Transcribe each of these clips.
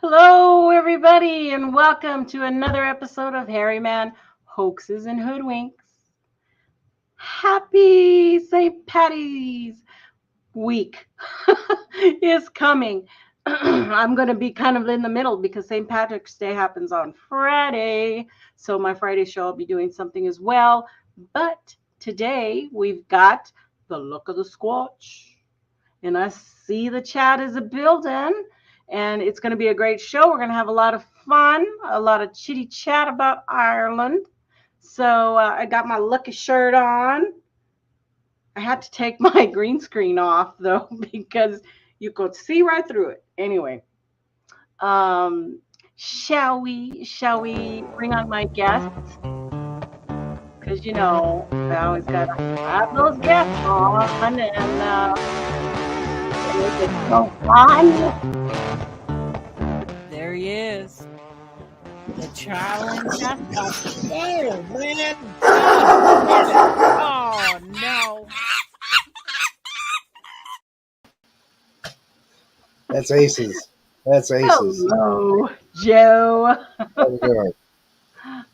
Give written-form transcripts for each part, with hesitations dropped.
Hello, everybody, and welcome to another episode of Hairyman, Hoaxes and Hoodwinks. Happy St. Patty's week is coming. I'm going to be kind of in the middle because St. Patrick's Day happens on Friday. So my Friday show, I'll be doing something as well. But today we've got the look of the Squatch. And I see the chat is a building. And it's going to be a great show. We're going to have a lot of fun, a lot of chitty chat about Ireland. So I got my lucky shirt on. I had to take my green screen off, though, because you could see right through it. Anyway, shall we bring on my guests? Because, I always got to have those guests on, and make it so fun. There he is. The challenge has oh man. Oh no. That's Aces. That's Aces. Hello, Joe. How's it going?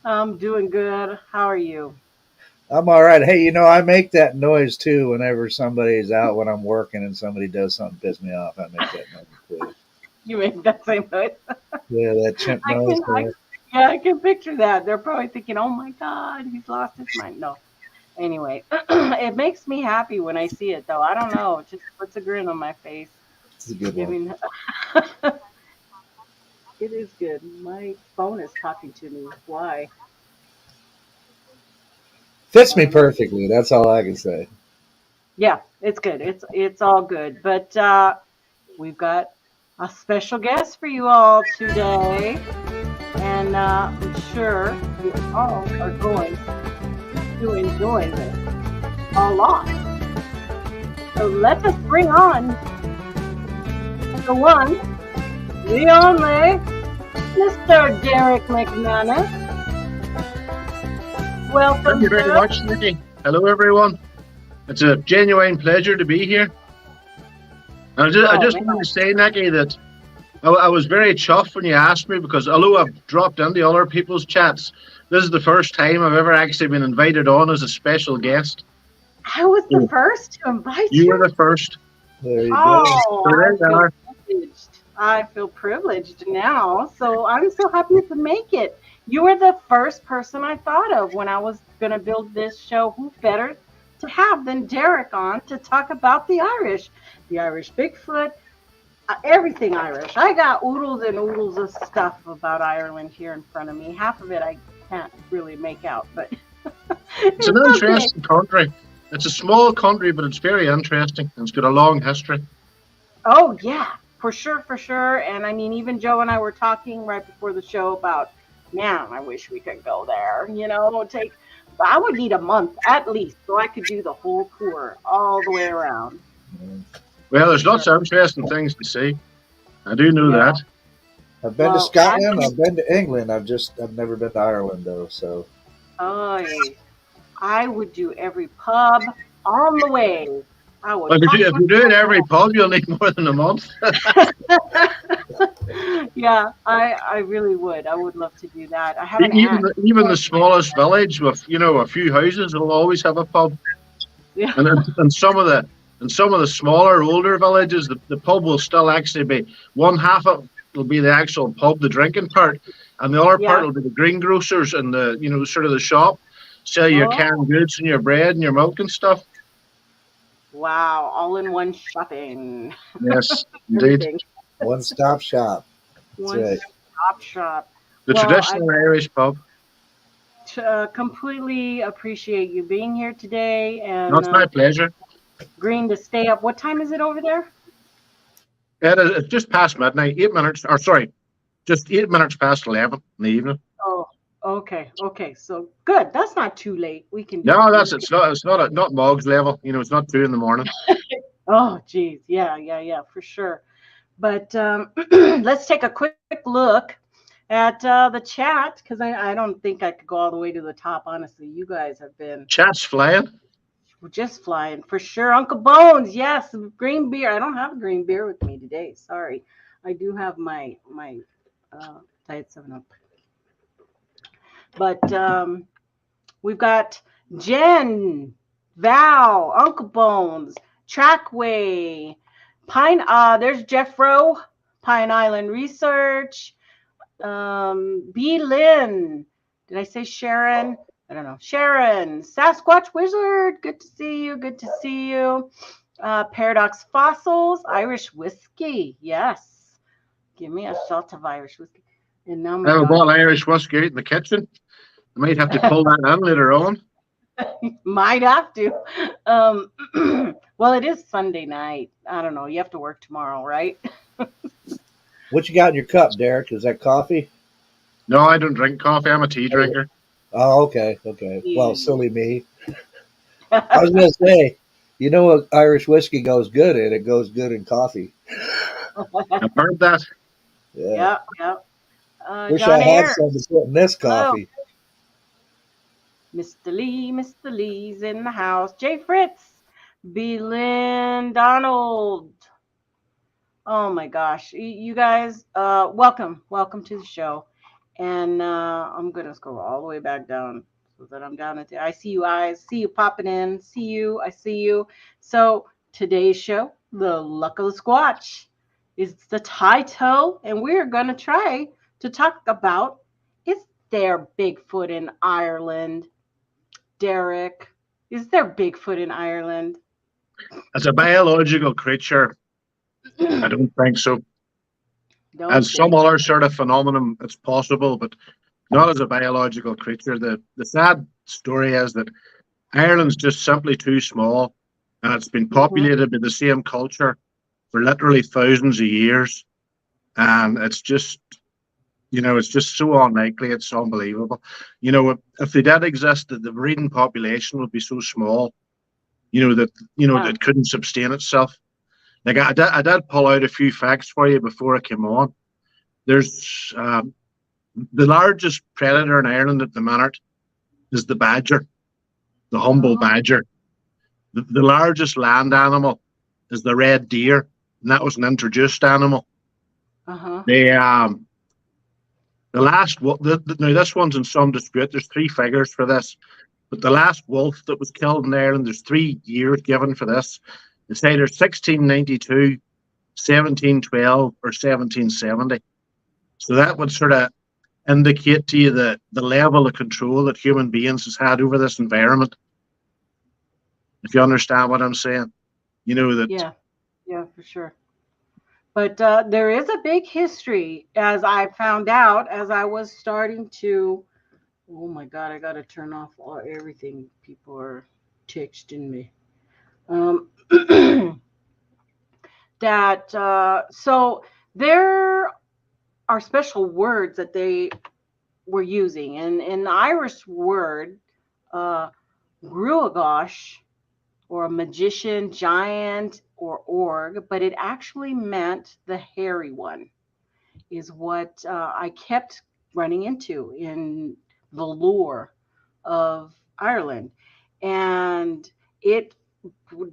I'm doing good. How are you? I'm all right. Hey, I make that noise too whenever somebody's out when I'm working and somebody does something piss me off. I make that noise too. You make that same noise? Yeah, that chimp noise. I can picture that. They're probably thinking, oh my God, he's lost his mind. No. Anyway, it makes me happy when I see it, though. I don't know. It just puts a grin on my face. It's a good one. It is good. My phone is talking to me. Why? Fits me perfectly. That's all I can say. Yeah, it's good. It's all good. But we've got a special guest for you all today. And I'm sure you all are going to enjoy this a lot. So let us bring on the one, the only, Mr. Derek McManus. Welcome. Thank you very much, Nikki. Hello, everyone. It's a genuine pleasure to be here. I just want to say, Nikki, that I was very chuffed when you asked me because although I've dropped into other people's chats, this is the first time I've ever actually been invited on as a special guest. I was the first to invite you. You were the first. There you go. I feel privileged now. So I'm so happy to make it. You were the first person I thought of when I was going to build this show. Who better to have than Derek on to talk about the Irish Bigfoot, everything Irish. I got oodles and oodles of stuff about Ireland here in front of me. Half of it I can't really make out, but it's an interesting country. It's a small country, but it's very interesting. It's got a long history. Oh yeah, for sure. And I mean, even Joe and I were talking right before the show about, man, I wish we could go there. I would need a month at least so I could do the whole tour all the way around. Well, there's lots of interesting things to see. I do know that. I've been to Scotland. I've been to England. I've never been to Ireland though. So. I would do every pub on the way. If you're doing every pub, you'll need more than a month. Yeah, I really would. I would love to do that. I haven't even the smallest village with a few houses will always have a pub. Yeah. And some of the smaller older villages, the pub will still actually be one half of it will be the actual pub, the drinking part, and the other part will be the greengrocers and the sort of the shop, sell your canned goods and your bread and your milk and stuff. Wow, all in one shopping. Yes, indeed. One-stop shop. One-stop shop. The traditional Irish pub. Completely appreciate you being here today. And it's my pleasure. Agreeing to stay up. What time is it over there? It's just past midnight. Just 8 minutes past 11 in the evening. Oh, okay. So good. That's not too late. We can. No, it's not Mog's level. It's not 2 a.m. Oh, geez. Yeah, for sure. But let's take a quick look at the chat because I don't think I could go all the way to the top. Honestly, you guys have been chat's flying. Just flying for sure. Uncle Bones, yes, green beer. I don't have a green beer with me today. Sorry, I do have my Diet 7-Up. But we've got Jen, Val, Uncle Bones, Trackway, Pine. There's Jeffro, Pine Island Research. B. Lynn. Did I say Sharon? I don't know. Sharon, Sasquatch Wizard. Good to see you. Good to see you. Paradox Fossils, Irish Whiskey. Yes. Give me a shot of Irish whiskey. And now I have a bottle of Irish whiskey out in the kitchen. I might have to pull that in later on. Might have to. Well, it is Sunday night. I don't know. You have to work tomorrow, right? What you got in your cup, Derek? Is that coffee? No, I don't drink coffee. I'm a tea drinker. Oh, okay. Well, silly me. I was going to say, you know what Irish whiskey goes good in? It goes good in coffee. I've heard that. Yeah. Wish John I had Ayers. some to put in this coffee. Mr. Lee's in the house. Jay Fritz, B. Lynn, Donald. Oh my gosh, you guys, welcome to the show. And I'm gonna scroll all the way back down so that I'm down at the. I see you eyes, see you popping in, I see you. So today's show, the Luck of the Squatch, is the title, and we're gonna try to talk about, is there Bigfoot in Ireland? Derek, is there Bigfoot in Ireland? As a biological creature, I don't think so. As some other sort of phenomenon, it's possible, but not as a biological creature. The sad story is that Ireland's just simply too small, and it's been populated by the same culture for literally thousands of years, and it's just, it's just so unlikely. It's unbelievable. If they did exist, the breeding population would be so small, that it couldn't sustain itself. Like I did pull out a few facts for you before I came on. There's the largest predator in Ireland at the minute is the badger, the humble badger. The largest land animal is the red deer, and that was an introduced animal. The last now this one's in some dispute. There's three figures for this, but the last wolf that was killed in Ireland, there's 3 years given for this. It's either 1692, 1712, or 1770. So that would sort of indicate to you the level of control that human beings has had over this environment. If you understand what I'm saying, that. Yeah, for sure. But there is a big history, as I found out as I was starting to. Oh my God, I got to turn off everything. People are texting me. So there are special words that they were using, and in the Irish word, gruagosh, or a magician, giant, or org, but it actually meant the hairy one, is what I kept running into in the lore of Ireland. And it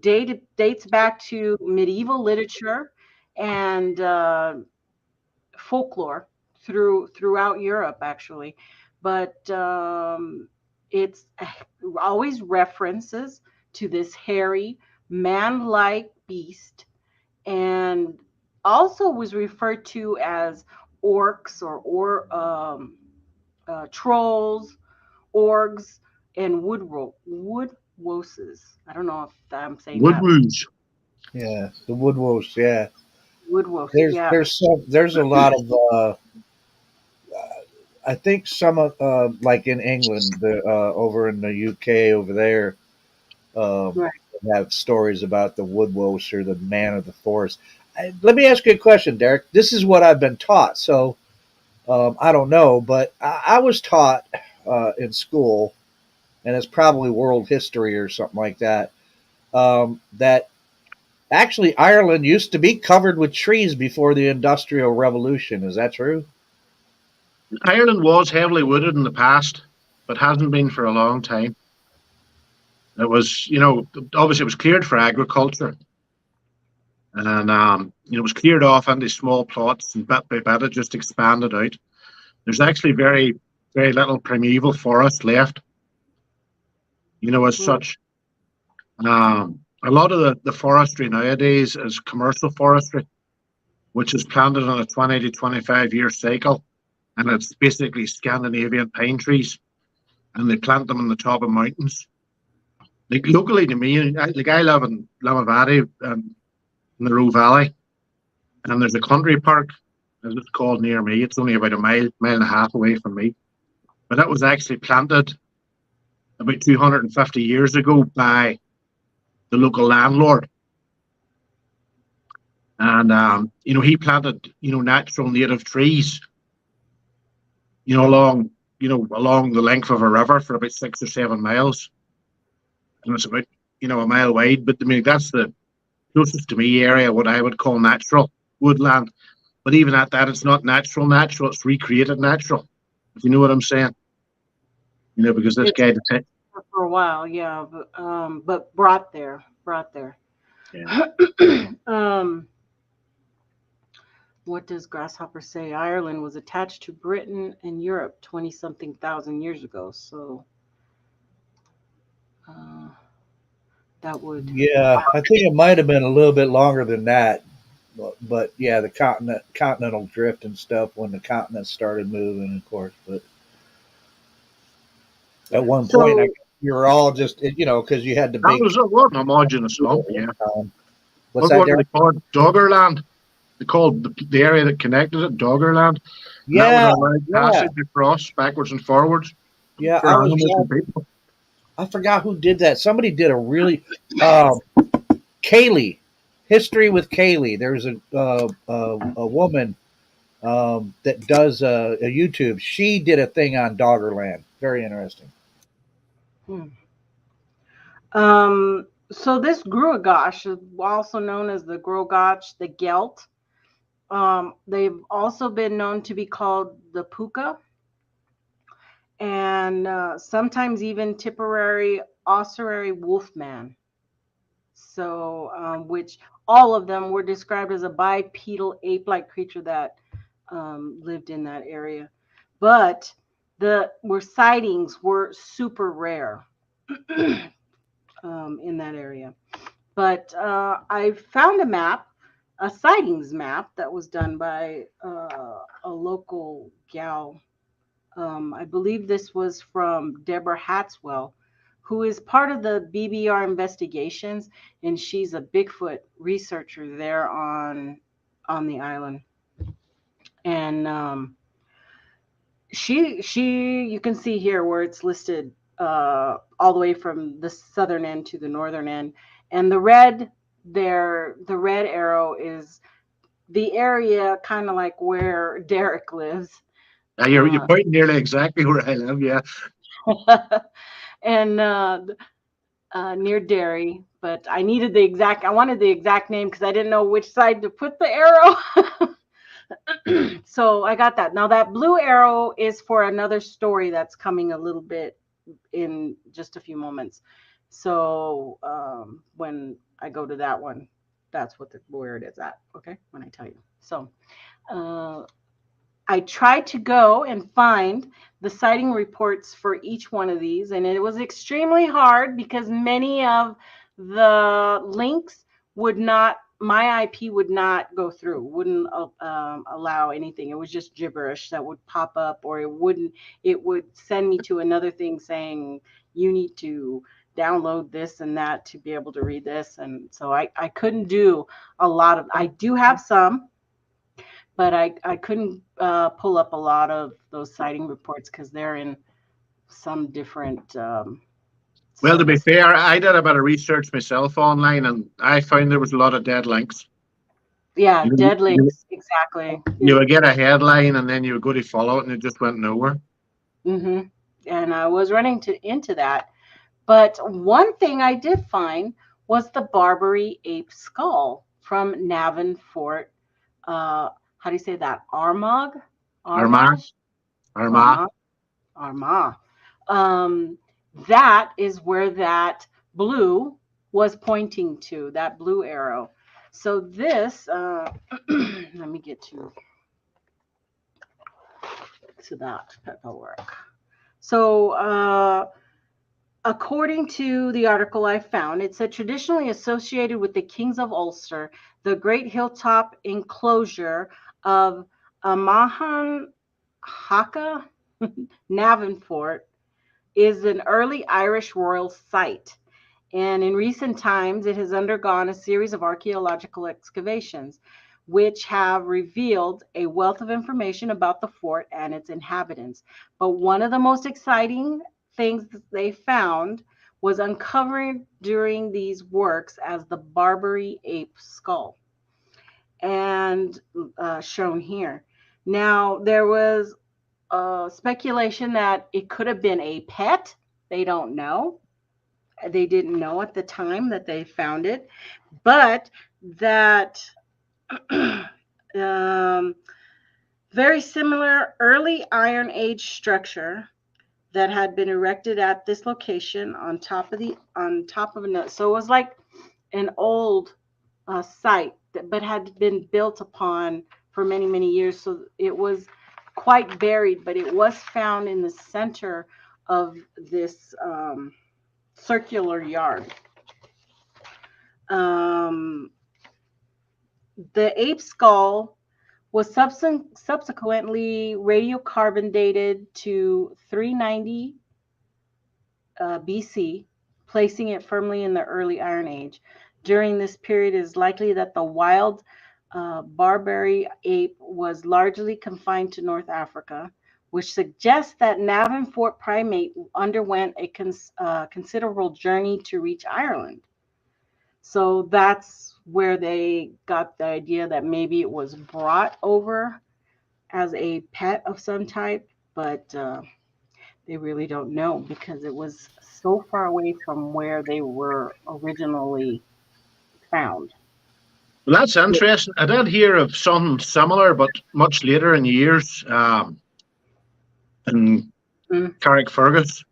dates back to medieval literature and folklore throughout Europe, actually. But it's always references to this hairy, man-like beast, and also was referred to as orcs or trolls, orgs, and woodwoses. I don't know if I'm saying Woodwoos. Yeah, the woodwose. Yeah, woodwose. There's a lot of. I think some of like in England, over in the UK over there, have stories about the woodwose or the man of the forest. Let me ask you a question, Derek. This is what I've been taught, so I don't know, but I was taught in school, and it's probably world history or something like that, that actually Ireland used to be covered with trees before the Industrial Revolution. Is that true? Ireland was heavily wooded in the past, but hasn't been for a long time. It was, obviously it was cleared for agriculture. And it was cleared off into small plots, and bit by bit it just expanded out. There's actually very, very little primeval forest left, as such. A lot of the forestry nowadays is commercial forestry, which is planted on a 20 to 25-year cycle, and it's basically Scandinavian pine trees, and they plant them on the top of mountains. Like locally to me, I live in Limavady, in the Roe Valley, and there's a country park, as it's called, near me. It's only about a mile and a half away from me, but it was actually planted about 250 years ago by the local landlord. And he planted natural native trees along the length of a river for about 6 or 7 miles, and it's about a mile wide. But I mean, that's the closest to me area what I would call natural woodland. But even at that, it's not natural, it's recreated natural, if you know what I'm saying. Because this guy for a while, yeah, but brought there. Yeah. What does Grasshopper say? Ireland was attached to Britain and Europe 20-something thousand years ago. So that would. Yeah, I think it might have been a little bit longer than that. But yeah, the continental drift and stuff when the continents started moving, of course. But at one point, you were all just, because you had the big. That was a homogenous lump, yeah. What's that? They called Doggerland. They called the area that connected it Doggerland. Yeah, that was a passage across backwards and forwards. Yeah, I forgot who did that. Somebody did a really Kaylee. History with Kaylee. There's a woman that does a YouTube. She did a thing on Doggerland. Very interesting. So this Gruagach, also known as the Gruagach, the Gelt, they've also been known to be called the Puka, and sometimes even Tipperary ossuary wolfman. So, which all of them were described as a bipedal ape-like creature that lived in that area. But sightings were super rare in that area. But I found a sightings map that was done by a local gal. I believe this was from Deborah Hatswell, who is part of the BBR investigations, and she's a Bigfoot researcher there on the island. And she you can see here where it's listed all the way from the southern end to the northern end, and the red arrow is the area kind of like where Derek lives. You're pointing nearly exactly where I live, yeah. And near Derry, but I wanted the exact name because I didn't know which side to put the arrow. So I got that. Now that blue arrow is for another story that's coming a little bit in just a few moments. So when I go to that one, that's where it is at. Okay, when I tell you. So I tried to go and find the sighting reports for each one of these, and it was extremely hard because many of the links my IP would not go through, wouldn't allow anything. It was just gibberish that would pop up, or it would send me to another thing saying you need to download this and that to be able to read this. And so I couldn't do a lot of, I do have some, but I couldn't pull up a lot of those sighting reports because they're in some different. Well, to be fair, I did a bit of research myself online, and I found there was a lot of dead links. Yeah, dead links, exactly. You would get a headline, and then you would go to follow it, and it just went nowhere. Mm-hmm. And I was running into that. But one thing I did find was the Barbary ape skull from Navan Fort. How do you say that? Armagh? Armagh. That is where that blue was pointing to, that blue arrow. So this, let me get to that paperwork. So according to the article I found, it said traditionally associated with the Kings of Ulster, the great hilltop enclosure of Amahan Haka Navanfort is an early Irish royal site. And in recent times, it has undergone a series of archaeological excavations, which have revealed a wealth of information about the fort and its inhabitants. But one of the most exciting things that they found was uncovered during these works as the Barbary ape skull, and shown here. Now, there was speculation that it could have been a pet. They don't know. They didn't know at the time that they found it, but that very similar early Iron Age structure that had been erected at this location on top of another. So it was like an old site, but had been built upon for many, many years. So it was quite buried, but it was found in the center of this circular yard. The ape skull was subsequently radiocarbon dated to 390 BC, placing it firmly in the early Iron Age. During this period, it is likely that the wild Barbary ape was largely confined to North Africa, which suggests that Navanfort primate underwent a considerable journey to reach Ireland. So that's where they got the idea that maybe it was brought over as a pet of some type, but they really don't know because it was so far away from where they were originally found. Well, that's interesting. I did hear of something similar, but much later in years, in Carrickfergus,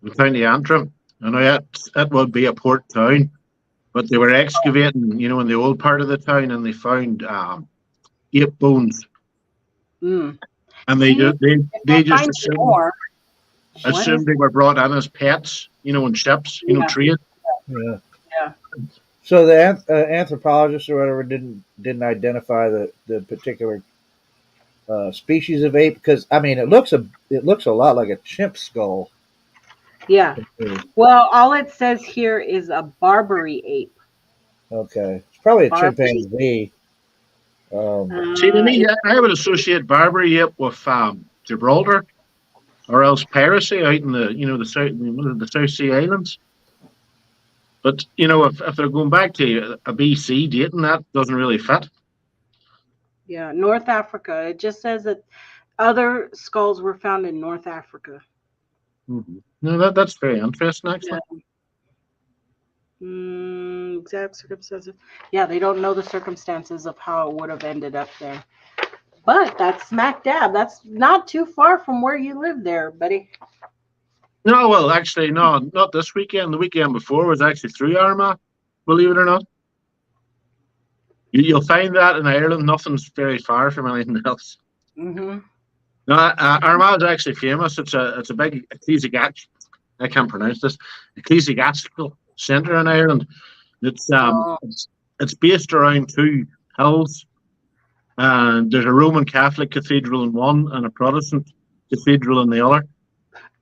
in County Antrim. I know that would be a port town, but they were excavating, in the old part of the town, and they found ape bones. And they just assumed they were brought in as pets, in ships, trade. Yeah. So the anthropologist or whatever didn't identify the particular species of ape, because it looks a lot like a chimp skull. Yeah. Well, all it says here is a Barbary ape. Okay, it's probably a chimpanzee. See, to me, I would associate Barbary ape with Gibraltar, or else piracy out in the South Sea Islands. But if they're going back to a BC dating, that doesn't really fit. Yeah, North Africa. It just says that other skulls were found in North Africa. Mm-hmm. No, that's very interesting, actually. Yeah. Exact circumstances. Yeah, they don't know the circumstances of how it would have ended up there. But that's smack dab. That's not too far from where you live there, buddy. No, well, actually, no, not this weekend. The weekend before was actually through Armagh, believe it or not. You'll find that in Ireland, nothing's very far from anything else. Mm-hmm. No, Armagh is actually famous. It's a big ecclesiastical, I can't pronounce this, ecclesiastical centre in Ireland. It's based around two hills, and there's a Roman Catholic cathedral in one and a Protestant cathedral in the other.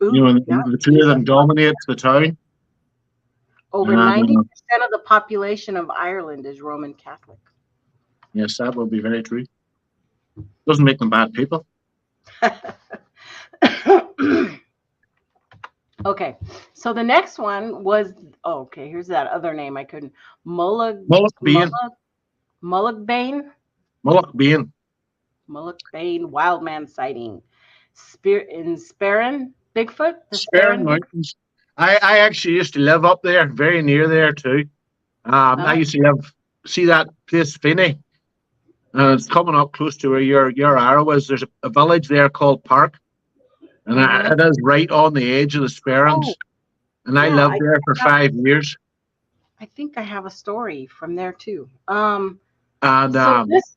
The two of them dominate the town. Over 90% of the population of Ireland is Roman Catholic. Yes, that would be very true. Doesn't make them bad people. Okay, so the next one was here's that other name I couldn't. Mullaghbane. Wildman sighting. In Sperrin, Bigfoot. Sperrin Mountains. I actually used to live up there, very near there too. I used to see that place Finney. It's coming up close to where your arrow is. There's a village there called Park, and it is right on the edge of the Sperrins. And I lived there for 5 years. I think I have a story from there too. And So this,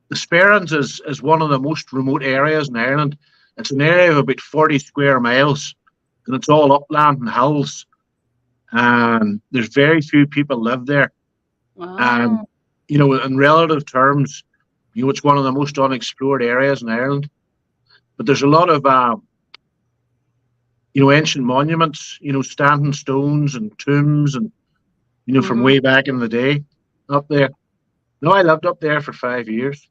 the Sperrins is one of the most remote areas in Ireland. It's an area of about 40 square miles, and it's all upland and hills. And there's very few people live there. And in relative terms, it's one of the most unexplored areas in Ireland. But there's a lot of ancient monuments, standing stones and tombs, and from way back in the day up there. No, I lived up there for 5 years.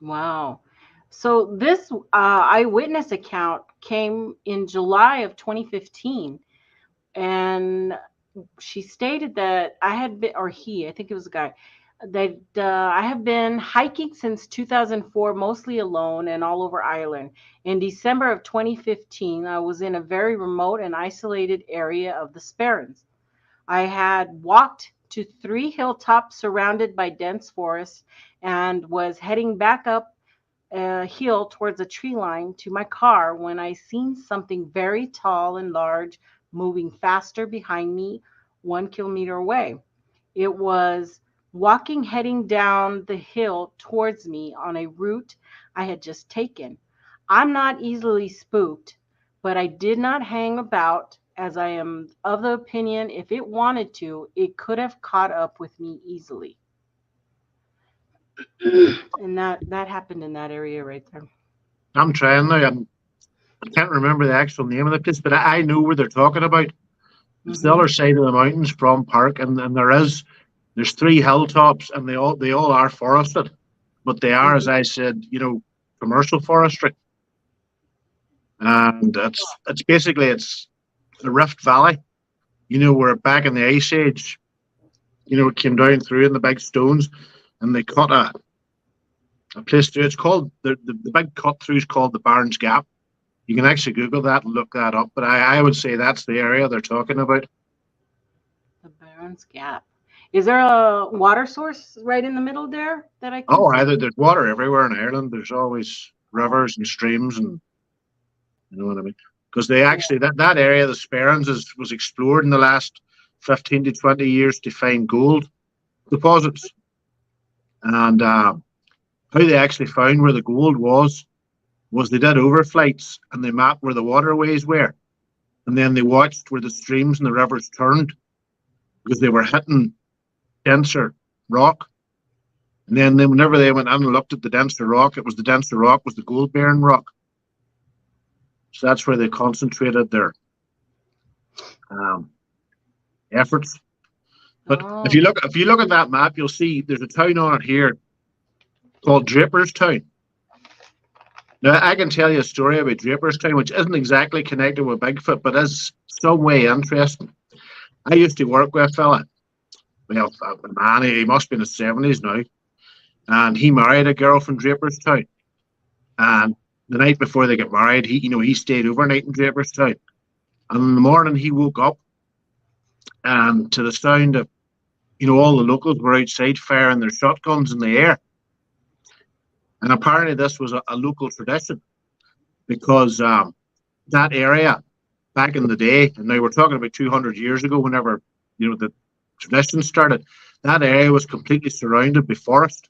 wow. So this eyewitness account came in July of 2015, and she stated that I had been, or he, I think it was a guy, that I have been hiking since 2004, mostly alone and all over Ireland. In December of 2015, I was in a very remote and isolated area of the Sperrins. I had walked to 3 hilltops surrounded by dense forest and was heading back up a hill towards a tree line to my car when I seen something very tall and large moving faster behind me 1 kilometer away. It was walking, heading down the hill towards me on a route I had just taken. I'm not easily spooked, but I did not hang about, as I am of the opinion if it wanted to, it could have caught up with me easily. And that happened in that area right there. I'm trying now. I can't remember the actual name of the place, but I know where they're talking about. It's the other side of the mountains from Park, and there's 3 hilltops, and they all are forested, but they are, as I said, commercial forestry, and it's basically the Rift Valley, where back in the Ice Age, it came down through in the big stones, and they cut a place through. It's called the big cut through is called the Barnes Gap. You can actually Google that and look that up, but I would say that's the area they're talking about. The Barnes Gap. Is there a water source right in the middle there that I can see? There's water everywhere in Ireland. There's always rivers and streams, and you know what I mean? Because they actually, that area, the Sperrins, was explored in the last 15 to 20 years to find gold deposits. And how they actually found where the gold was they did overflights, and they mapped where the waterways were. And then they watched where the streams and the rivers turned, because they were hitting denser rock. And then whenever they went in and looked at the denser rock, was the gold bearing rock. So that's where they concentrated their efforts. But if you look at that map, you'll see there's a town on it here called Draperstown. Now, I can tell you a story about Draperstown, which isn't exactly connected with Bigfoot, but is some way interesting. I used to work with a fella, well, a man, he must be in his 70s now, and he married a girl from Draperstown. And the night before they get married, he stayed overnight in Draperstown. And in the morning, he woke up, and to the sound of, all the locals were outside firing their shotguns in the air. And apparently this was a local tradition, because that area back in the day, and now we're talking about 200 years ago, whenever the tradition started, that area was completely surrounded by forest,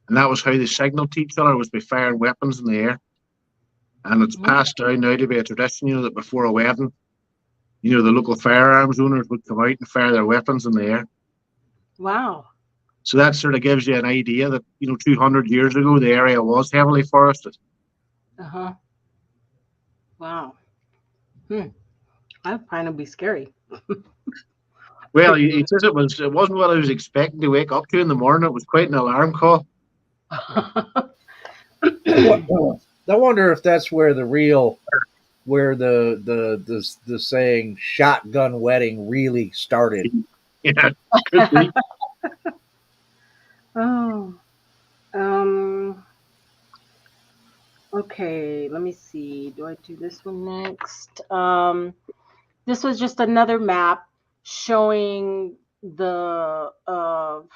and that was how they signaled to each other, was by firing weapons in the air. And it's passed down now to be a tradition, that before a wedding, the local firearms owners would come out and fire their weapons in the air. Wow. So that sort of gives you an idea that 200 years ago the area was heavily forested. Wow. That'd kind of be scary. Well, he says it wasn't what I was expecting to wake up to in the morning. It was quite an alarm call. I wonder if that's where the saying "shotgun wedding" really started. Yeah, could be. Okay, let me see. Do I do this one next? This was just another map showing the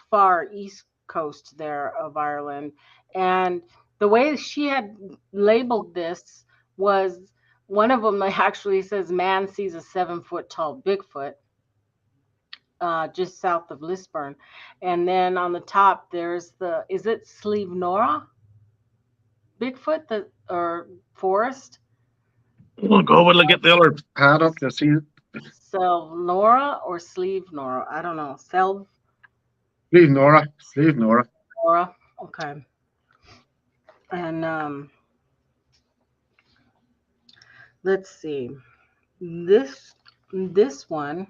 far east coast there of Ireland. And the way she had labeled this was, one of them actually says, man sees a 7-foot tall Bigfoot. just south of Lisburn. And then on the top, there's is it Slievenora Bigfoot, or forest? Oh, go and look at the other pad up to see it. Selnora or Slievenora? I don't know. Leave Nora. Leave Nora. Nora. Okay. And let's see. This one.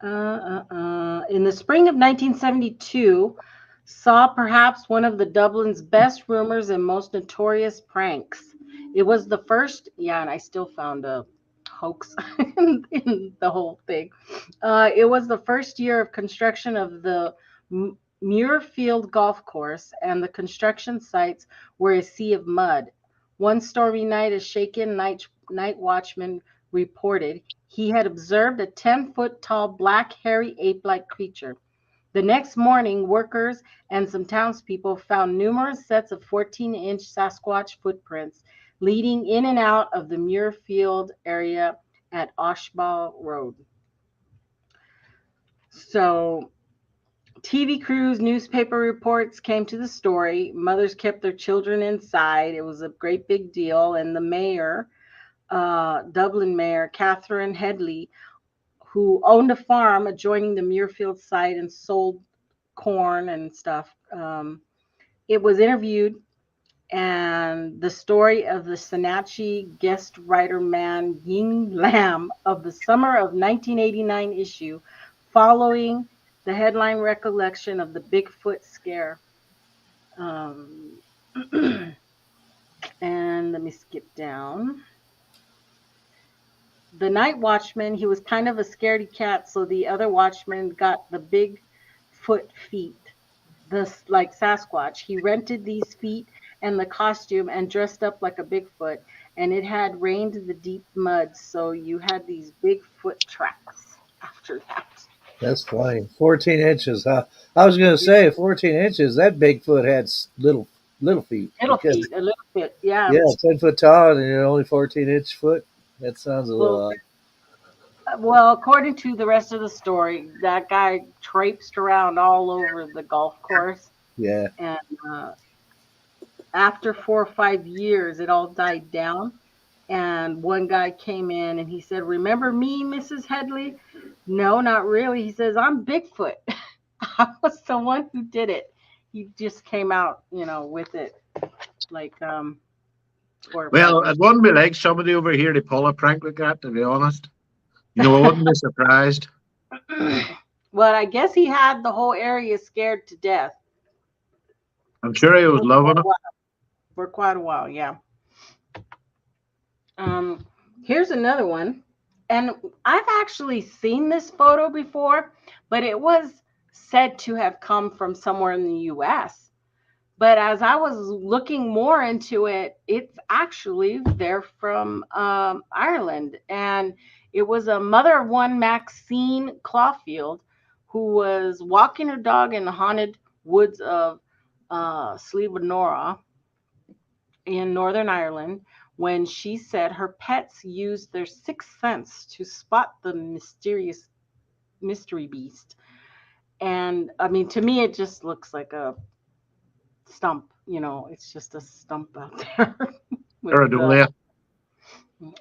In the spring of 1972, saw perhaps one of the Dublin's best rumors and most notorious pranks. It was the first, and I still found a hoax in the whole thing. It was the first year of construction of the Muirfield Golf Course, and the construction sites were a sea of mud. One stormy night, a shaken night watchman reported he had observed a 10-foot tall black hairy ape-like creature. The next morning, workers and some townspeople found numerous sets of 14-inch Sasquatch footprints leading in and out of the Muirfield area at Oshbaugh Road. So TV crews, newspaper reports came to the story. Mothers kept their children inside. It was a great big deal. And the mayor, Dublin Mayor Catherine Headley, who owned a farm adjoining the Muirfield site and sold corn and stuff, it was interviewed, and the story of the Senachie guest writer man Ying Lam of the summer of 1989 issue, following the headline recollection of the Bigfoot scare. And let me skip down. The night watchman, he was kind of a scaredy cat, so the other watchman got the Bigfoot feet, like Sasquatch. He rented these feet and the costume and dressed up like a Bigfoot, and it had rained the deep mud, so you had these Bigfoot tracks after that. That's funny. 14 inches, huh? I was going to say 14 inches. That Bigfoot had little feet. Little feet, a little bit, yeah. Yeah, 10 foot tall and you're only 14-inch foot. That sounds a little odd. Well, according to the rest of the story, that guy traipsed around all over the golf course. Yeah. And after 4 or 5 years, it all died down. And one guy came in and he said, "Remember me, Mrs. Headley?" "No, not really." He says, "I'm Bigfoot." I was the one who did it. He just came out, with it. Like, Well, it wouldn't be like somebody over here to pull a prank like that, to be honest. I wouldn't be surprised. Well, I guess he had the whole area scared to death. I'm sure he was loving it. For quite a while, yeah. Here's another one. And I've actually seen this photo before, but it was said to have come from somewhere in the U.S. But as I was looking more into it, it's actually they're from Ireland. And it was a mother of one, Maxine Clawfield, who was walking her dog in the haunted woods of Slievenora in Northern Ireland when she said her pets used their sixth sense to spot the mysterious mystery beast. And I mean, to me, it just looks like a stump. It's just a stump out there.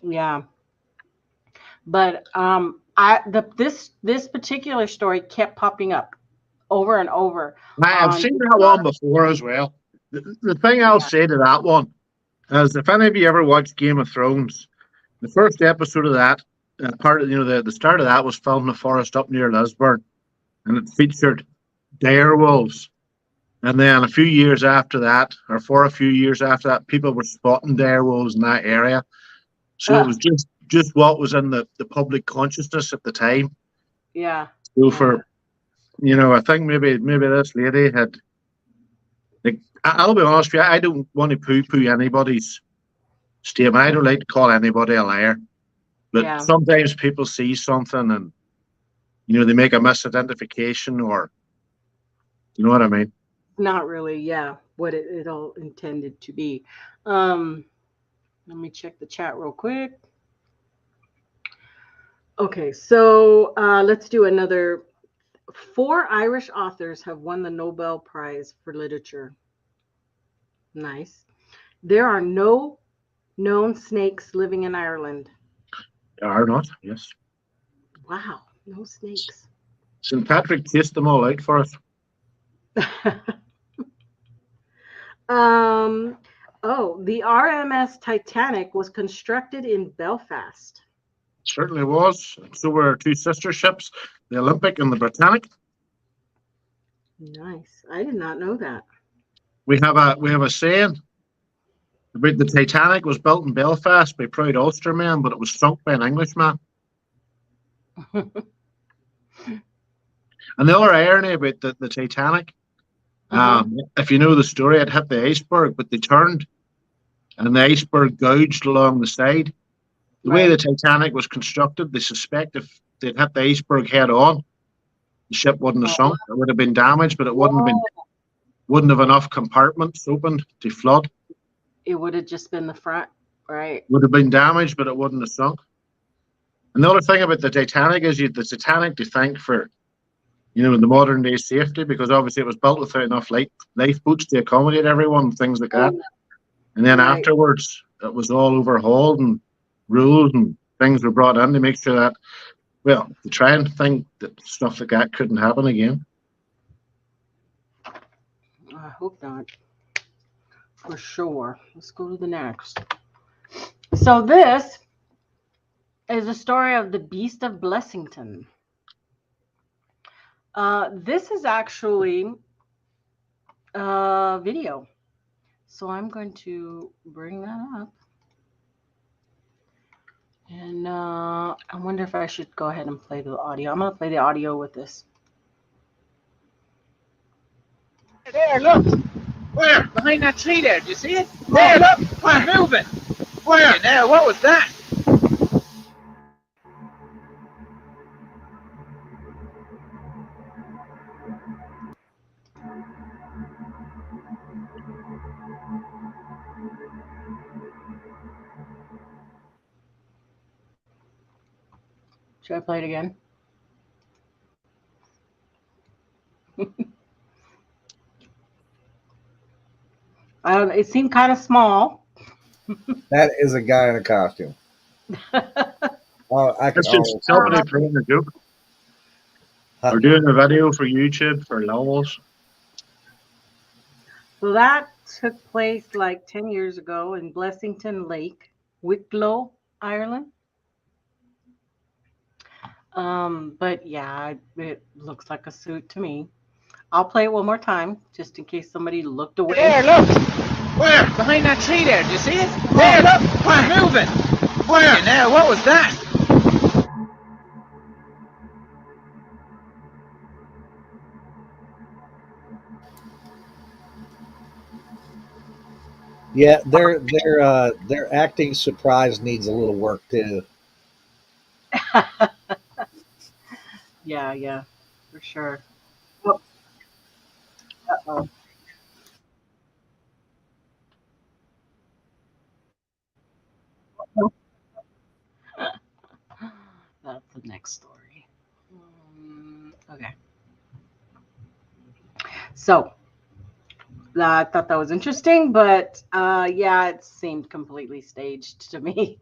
Yeah. But this particular story kept popping up over and over. I've seen that one before as well. The thing I'll say to that one is, if any of you ever watched Game of Thrones, the first episode of that, the start of that was filmed in a forest up near Lisburn, and it featured dire wolves. And then a few years after that, or for a few years after that, people were spotting dire wolves in that area. So it was just what was in the public consciousness at the time. Yeah. So for, I think maybe this lady had, like, I'll be honest with you, I don't want to poo-poo anybody's statement. I don't like to call anybody a liar. But sometimes people see something and, they make a misidentification, or, you know what I mean? Not really, yeah, what it all intended to be. Let me check the chat real quick. Okay, so let's do another. 4 Irish authors have won the Nobel Prize for Literature. Nice. There are no known snakes living in Ireland. There are not, yes. Wow, no snakes. St. Patrick chased them all out for us. Oh, the RMS Titanic was constructed in Belfast. Certainly was. So were 2 sister ships, the Olympic and the Britannic. Nice. I did not know that. We have a saying about the Titanic was built in Belfast by proud Ulstermen, but it was sunk by an Englishman. And the other irony about the Titanic, if you know the story, it hit the iceberg, but they turned, and the iceberg gouged along the side. The way the Titanic was constructed, they suspect if they'd hit the iceberg head on, the ship wouldn't have sunk. It would have been damaged, but it wouldn't have enough compartments opened to flood. It would have just been the front, right? Would have been damaged, but it wouldn't have sunk. And the other thing about the Titanic is the Titanic to thank for, the modern day safety, because obviously it was built without enough lifeboats to accommodate everyone, things like that. And then afterwards, it was all overhauled and rules and things were brought in to make sure that, to try and think that stuff like that couldn't happen again. I hope not. For sure. Let's go to the next. So this is a story of the Beast of Blessington. This is actually a video. So I'm going to bring that up. And I wonder if I should go ahead and play the audio. I'm going to play the audio with this. There, look. Where? Behind that tree there. Do you see it? There, look. Where? Moving. Where? Now, what was that? Should I play it again? It seemed kind of small. That is a guy in a costume. I can It's just somebody playing a joke. Or doing a video for YouTube for levels. So that took place like 10 years ago in Blessington Lake, Wicklow, Ireland. But yeah, it looks like a suit to me. I'll play it one more time, just in case somebody looked away. There, look. Where? Behind that tree there. Do you see it? There, look. Where? Moving. Where? Now, what was that? Yeah, their acting surprise needs a little work too. Yeah, for sure. Oh. Uh-oh. That's the next story. Okay. So I thought that was interesting, but yeah, it seemed completely staged to me.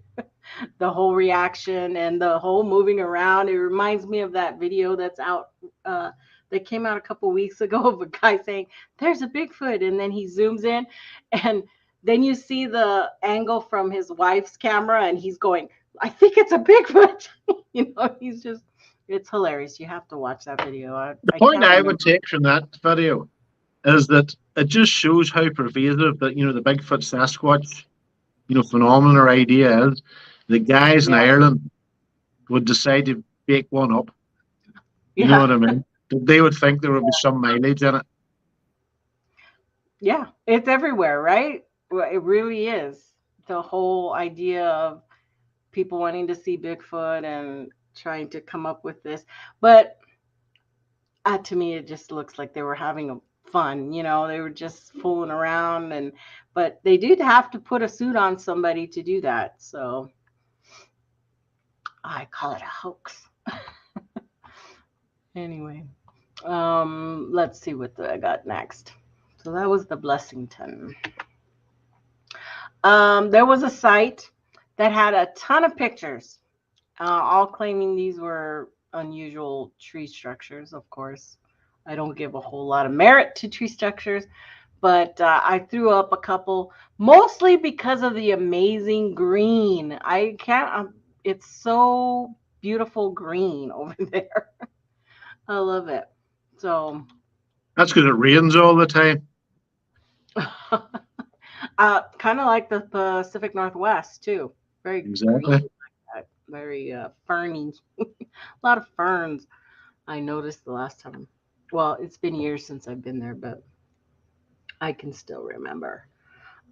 The whole reaction and the whole moving around. It reminds me of that video that's out that came out a couple weeks ago of a guy saying, "There's a Bigfoot," and then he zooms in, and then you see the angle from his wife's camera, and he's going, "I think it's a Bigfoot." It's hilarious. You have to watch that video. The point I would take from that video is that it just shows how pervasive that the Bigfoot Sasquatch phenomenon or idea is. The guys in Ireland would decide to bake one up. You know what I mean? They would think there would be some mileage in it. Yeah, it's everywhere, right? Well, it really is. The whole idea of people wanting to see Bigfoot and trying to come up with this. But to me, it just looks like they were having fun. They were just fooling around. But they did have to put a suit on somebody to do that. So I call it a hoax. Anyway, let's see what I got next. So that was the Blessington. There was a site that had a ton of pictures, all claiming these were unusual tree structures. Of course, I don't give a whole lot of merit to tree structures, but I threw up a couple, mostly because of the amazing green. I can't, it's so beautiful green over there. I love it. So That's because it rains all the time. kind of like the Pacific Northwest too. Very Exactly. green, like that. Very ferny. A lot of ferns. I noticed the last time. Well, it's been years since I've been there, but I can still remember.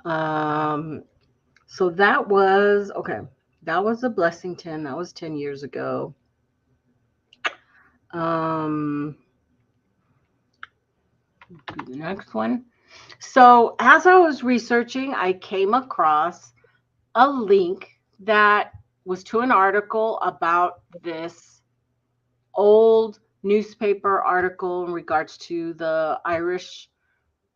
So that was okay. That was a Blessington. That was 10 years ago. Do the next one. So as I was researching, I came across a link that was to an article about this old newspaper article in regards to the Irish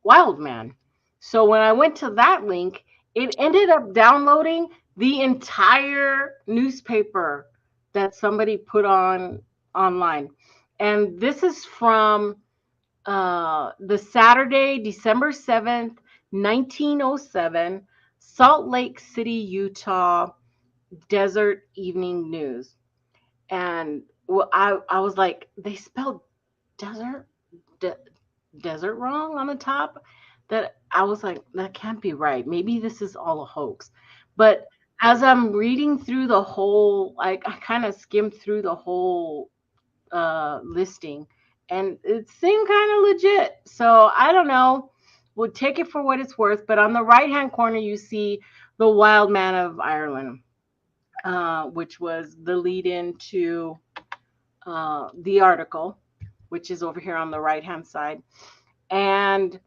wild man. So when I went to that link, it ended up downloading the entire newspaper that somebody put online. And this is from the Saturday, December 7th, 1907, Salt Lake City, Utah, Desert Evening News. And I was like, they spelled desert desert wrong on the top. That I was like, that can't be right. Maybe this is all a hoax. But as I'm reading through the whole, like I kind of skimmed through the whole listing, and it seemed kind of legit. So I don't know. We'll take it for what it's worth. But on the right hand corner, you see the Wild Man of Ireland, which was the lead into the article, which is over here on the right hand side. And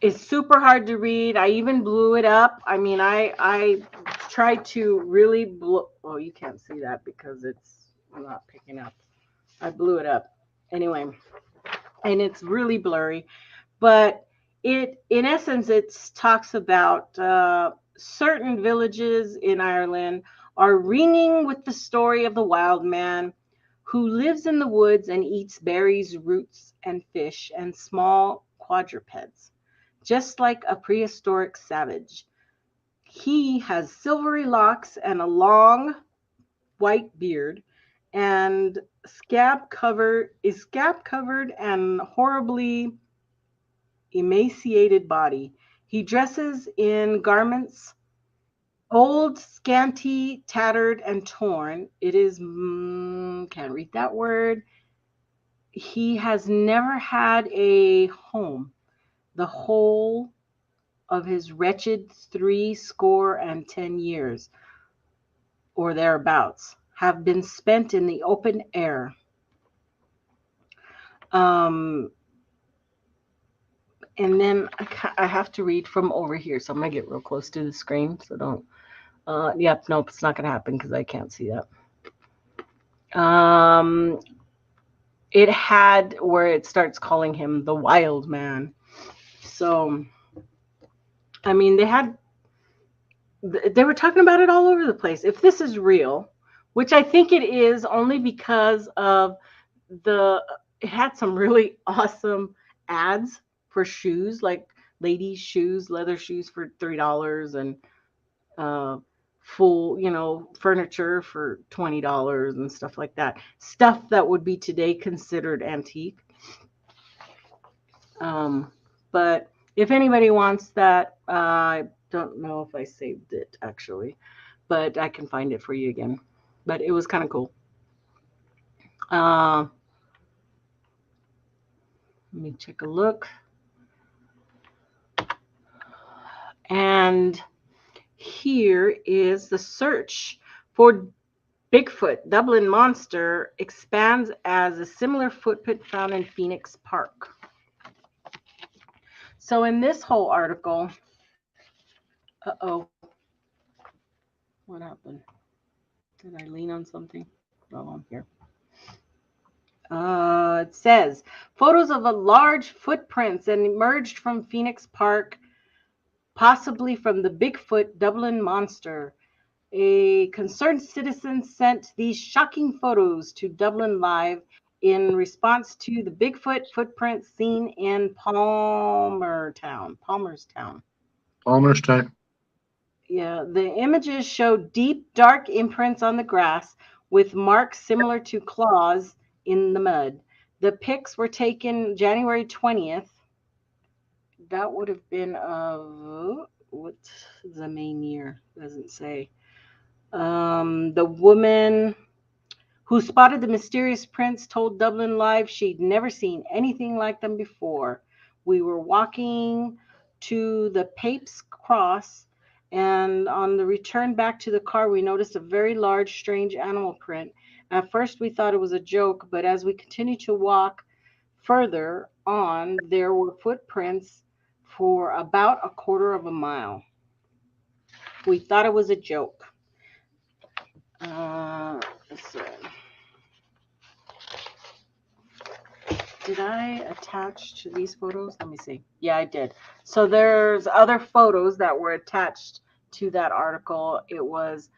it's super hard to read. I even blew it up. I mean, I tried to really blow. Oh, you can't see that because it's not picking up. I blew it up anyway, and it's really blurry. But in essence, it talks about certain villages in Ireland are ringing with the story of the wild man who lives in the woods and eats berries, roots, and fish and small quadrupeds, just like a prehistoric savage. He has silvery locks and a long white beard and scab covered and horribly emaciated body. He dresses in garments old, scanty, tattered, and torn. It is can't read that word. He has never had a home. The whole of his wretched 70 years, or thereabouts, have been spent in the open air. And then I have to read from over here, so I'm gonna get real close to the screen. So don't. Yep, nope, it's not gonna happen because I can't see that. It had where it starts calling him the Wild Man. So, I mean, they were talking about it all over the place. If this is real, which I think it is, only because of it had some really awesome ads for shoes, like ladies' shoes, leather shoes for $3, and full, furniture for $20 and stuff like that. Stuff that would be today considered antique. But if anybody wants that, I don't know if I saved it actually, but I can find it for you again. But it was kind of cool. Let me take a look. And here is the search for Bigfoot, Dublin monster, expands as a similar footprint found in Phoenix Park. So in this whole article, what happened? Did I lean on something? Oh, I'm here. It says photos of a large footprints and emerged from Phoenix Park, possibly from the Bigfoot Dublin monster. A concerned citizen sent these shocking photos to Dublin Live in response to the Bigfoot footprints seen in Palmerstown. Yeah, the images show deep, dark imprints on the grass with marks similar to claws in the mud. The pics were taken January 20th. That would have been what's the main year? Doesn't say. The woman who spotted the mysterious prints told Dublin Live she'd never seen anything like them before. We were walking to the Pape's Cross, and on the return back to the car, we noticed a very large, strange animal print. At first, we thought it was a joke, but as we continued to walk further on, there were footprints for about a quarter of a mile. We thought it was a joke. Let's see. Did I attach to these photos? Let me see. Yeah, I did. So there's other photos that were attached to that article. It was,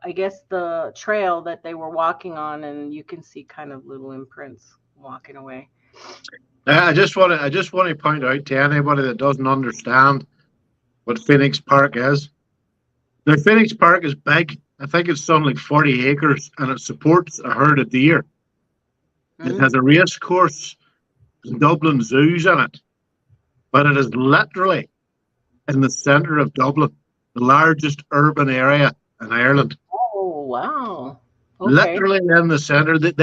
I guess, the trail that they were walking on, and you can see kind of little imprints walking away. I just want to point out to anybody that doesn't understand what Phoenix Park is. The Phoenix Park is big. I think it's something like 40 acres, and it supports a herd of deer. Mm-hmm. It has a race course, Dublin zoos in it, but it is literally in the centre of Dublin, the largest urban area in Ireland. Oh, wow. Okay. Literally in the centre. The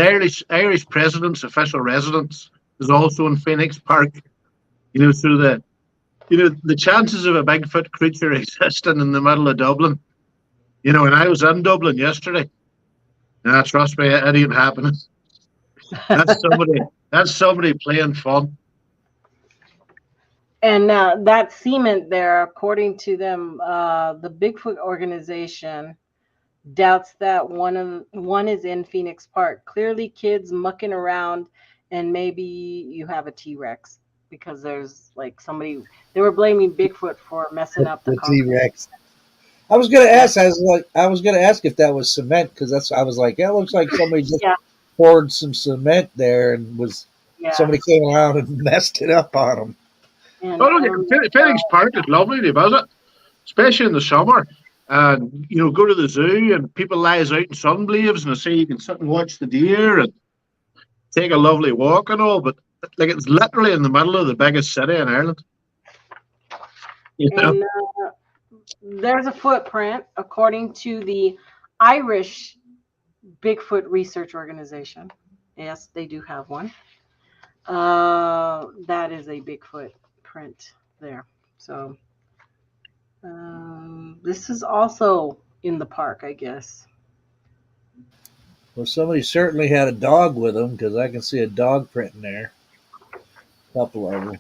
Irish president's official residence is also in Phoenix Park. So the chances of a Bigfoot creature existing in the middle of Dublin. And I was in Dublin yesterday. Trust me, it ain't happening. That's somebody playing fun. And that cement there, according to them, the Bigfoot organization doubts that one is in Phoenix Park. Clearly, kids mucking around, and maybe you have a T-Rex, because there's like somebody, they were blaming Bigfoot for messing up the T-Rex. I was gonna ask. I was gonna ask if that was cement, because I was like, it looks like somebody just poured some cement there, and somebody came around and messed it up on them. Phoenix Park is lovely to visit, especially in the summer. And go to the zoo, and people lies out in sun blades, and you can sit and watch the deer and take a lovely walk and all. But it's literally in the middle of the biggest city in Ireland. And there's a footprint, according to the Irish Bigfoot Research Organization. Yes, they do have one. That is a Bigfoot print there. So this is also in the park, I guess. Well, somebody certainly had a dog with them, because I can see a dog print in there. A couple of them.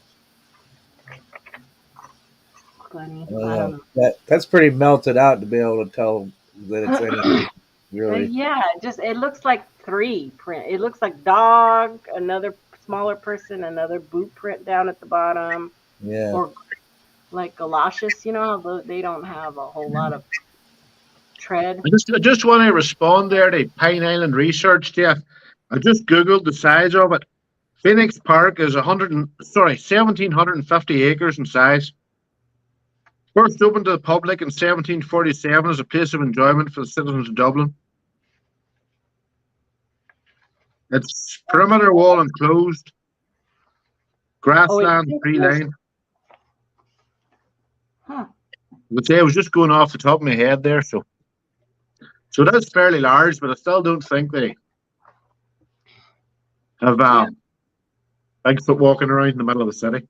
Funny. I don't know. That's pretty melted out to be able to tell that it's anything, really. Yeah, it looks like three print. It looks like dog, another smaller person, another boot print down at the bottom. Yeah. Or like galoshes, they don't have a whole lot of tread. I just want to respond there to Pine Island Research, Jeff. I just Googled the size of it. Phoenix Park is 1,750 acres in size. First opened to the public in 1747 as a place of enjoyment for the citizens of Dublin. It's perimeter wall enclosed, grassland, tree line. Huh. I would say I was just going off the top of my head there, so that's fairly large, but I still don't think they have Bigfoot walking around in the middle of the city.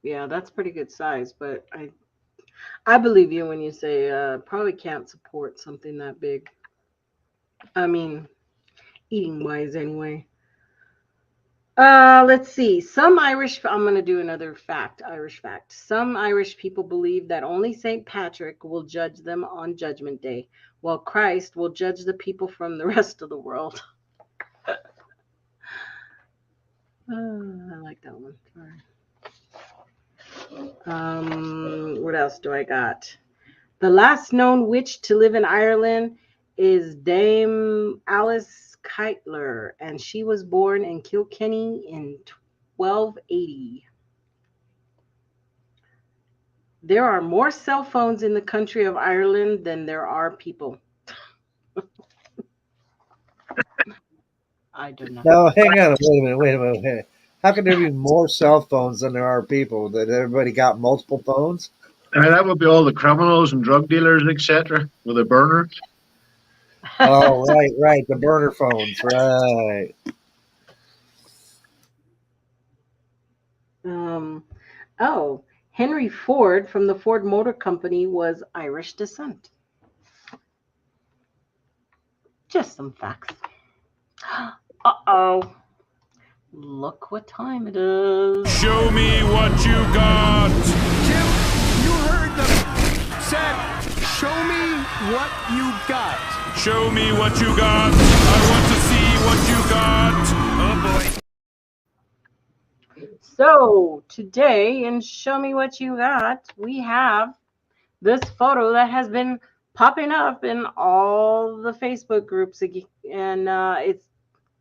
Yeah, that's pretty good size, but I believe you when you say probably can't support something that big. I mean, eating wise anyway. Let's see. I'm going to do another fact, Irish fact. Some Irish people believe that only St. Patrick will judge them on Judgment Day, while Christ will judge the people from the rest of the world. I like that one. All right. What else do I got? The last known witch to live in Ireland is Dame Alice Keitler, and she was born in Kilkenny in 1280. There are more cell phones in the country of Ireland than there are people. I don't know. Now, hang on. Wait a minute. How can there be more cell phones than there are people? That everybody got multiple phones? That would be all the criminals and drug dealers, etc., with a burner. Oh, right. The burner phones, right. Henry Ford from the Ford Motor Company was Irish descent. Just some facts. Uh-oh. Look what time it is. Show me what you got. Jim, you heard them said, show me what you got. Show me what you got. I want to see what you got. Oh boy. So today in Show Me What You Got, we have this photo that has been popping up in all the Facebook groups, and it's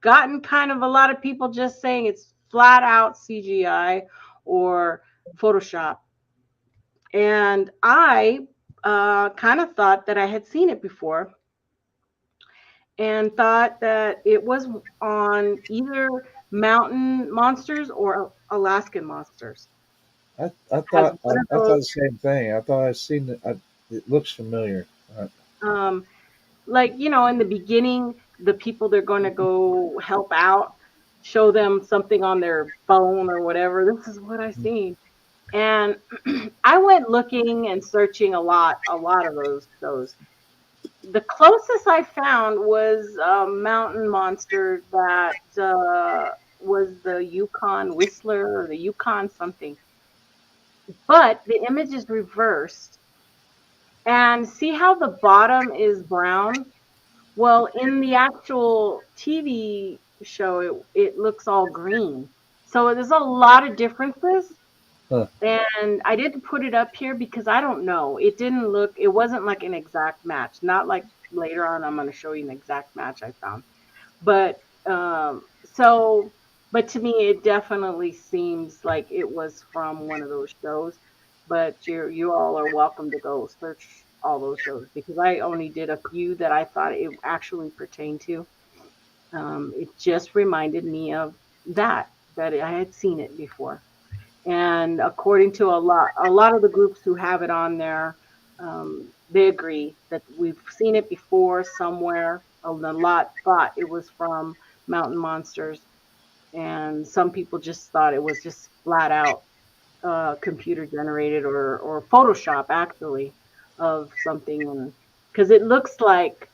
gotten kind of a lot of people just saying it's flat out CGI or Photoshop. And I kind of thought that I had seen it before and thought that it was on either Mountain Monsters or Alaskan Monsters. I thought the same thing. I thought I'd seen it. It looks familiar. Like, you know, in the beginning, the people they're going to go help out, show them something on their phone or whatever. This is what I seen. And I went looking and searching a lot of those shows. The closest I found was Mountain Monster that was the Yukon Whistler or the Yukon something. But the image is reversed. And see how the bottom is brown? Well, in the actual TV show, it looks all green. So there's a lot of differences. Huh. And I didn't put it up here because I don't know. It wasn't like an exact match. Not like later on I'm going to show you an exact match I found. But but to me, it definitely seems like it was from one of those shows. But you all are welcome to go search all those shows because I only did a few that I thought it actually pertained to. It just reminded me of that I had seen it before. And according to a lot of the groups who have it on there, they agree that we've seen it before somewhere. A lot thought it was from Mountain Monsters, and some people just thought it was just flat out computer generated or Photoshop actually of something, because it looks like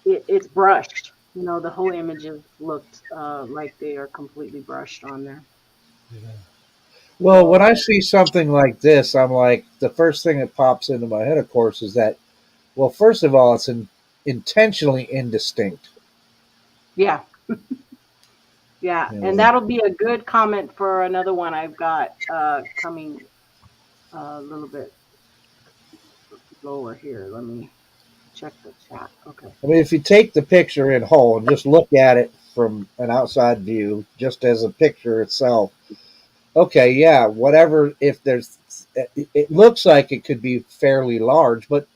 it's brushed. You know, the whole images looked like they are completely brushed on there. Yeah. Well, when I see something like this, I'm like, the first thing that pops into my head, of course, is that, well, first of all, it's intentionally indistinct. Yeah. Yeah, and that'll be a good comment for another one I've got coming a little bit lower here. Let me check the chat. Okay. I mean, if you take the picture in whole and just look at it from an outside view, just as a picture itself, okay, yeah, whatever. If it looks like it could be fairly large, but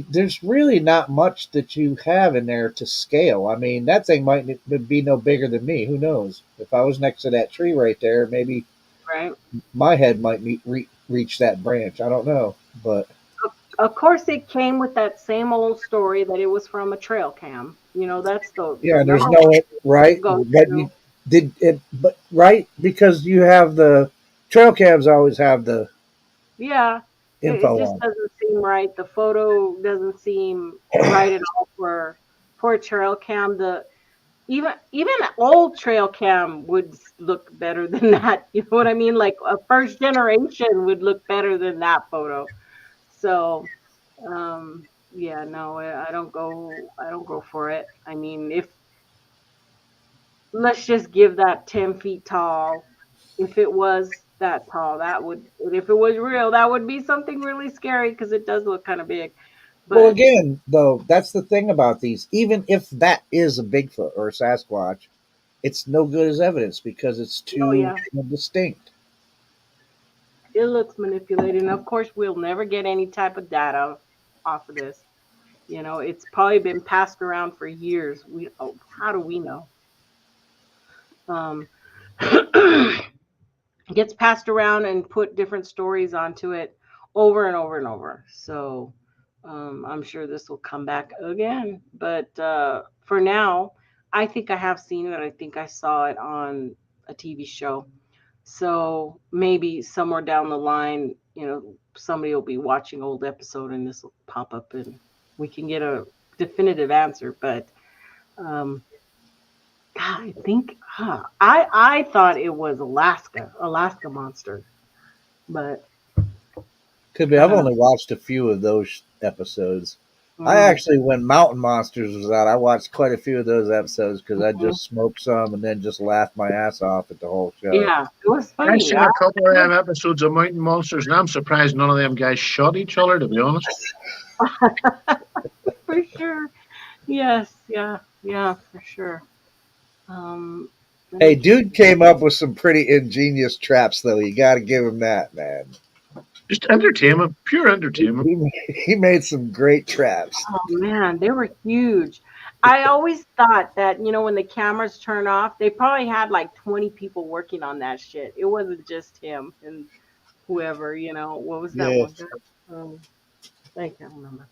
there's really not much that you have in there to scale. I mean, that thing might be no bigger than me. Who knows? If I was next to that tree right there, maybe my head might reach that branch. I don't know, but of course, it came with that same old story that it was from a trail cam. You know, that's the there's no right. But did it? But right, because you have the trail cams always have the info it just on. doesn't seem right. The photo doesn't seem right at all for a trail cam. even an old trail cam would look better than that. You know what I mean? Like a first generation would look better than that photo. So, yeah, no, I don't go for it. I mean, if let's just give that 10 feet tall. If it was that tall, that would, and if it was real, that would be something really scary because it does look kind of big. Well, But again, though, that's the thing about these. Even if that is a Bigfoot or a Sasquatch, it's no good as evidence because it's oh too yeah, distinct. it looks manipulated. And of course, we'll never get any type of data off of this. You know, it's probably been passed around for years. How do we know? Um, gets passed around and put different stories onto it over and over and over. So I'm sure this will come back again. But for now, I think I have seen it. I think I saw it on a TV show. So maybe somewhere down the line, somebody will be watching old episode and this will pop up and we can get a definitive answer. But um, I think I thought it was Alaska monster, but Could be. I I've don't know. only watched a few of those episodes. I Mm, actually, when Mountain Monsters was out, I watched quite a few of those episodes because I mhm. just smoked some and then just laughed my ass off at the whole show. Yeah, it was I've funny. seen a couple of them episodes of Mountain Monsters, and I'm surprised none of them guys shot each other, to be honest. For sure. Yes, yeah, yeah, for sure. Um, let Hey, me just. dude came up with some pretty ingenious traps, though. You got to give him that, man. Just entertainment, pure entertainment. He made some great traps. Oh man, they were huge. I always thought that, when the cameras turn off, they probably had like 20 people working on that shit. It wasn't just him and whoever, what was that Yeah. one guy? Um, I can't remember.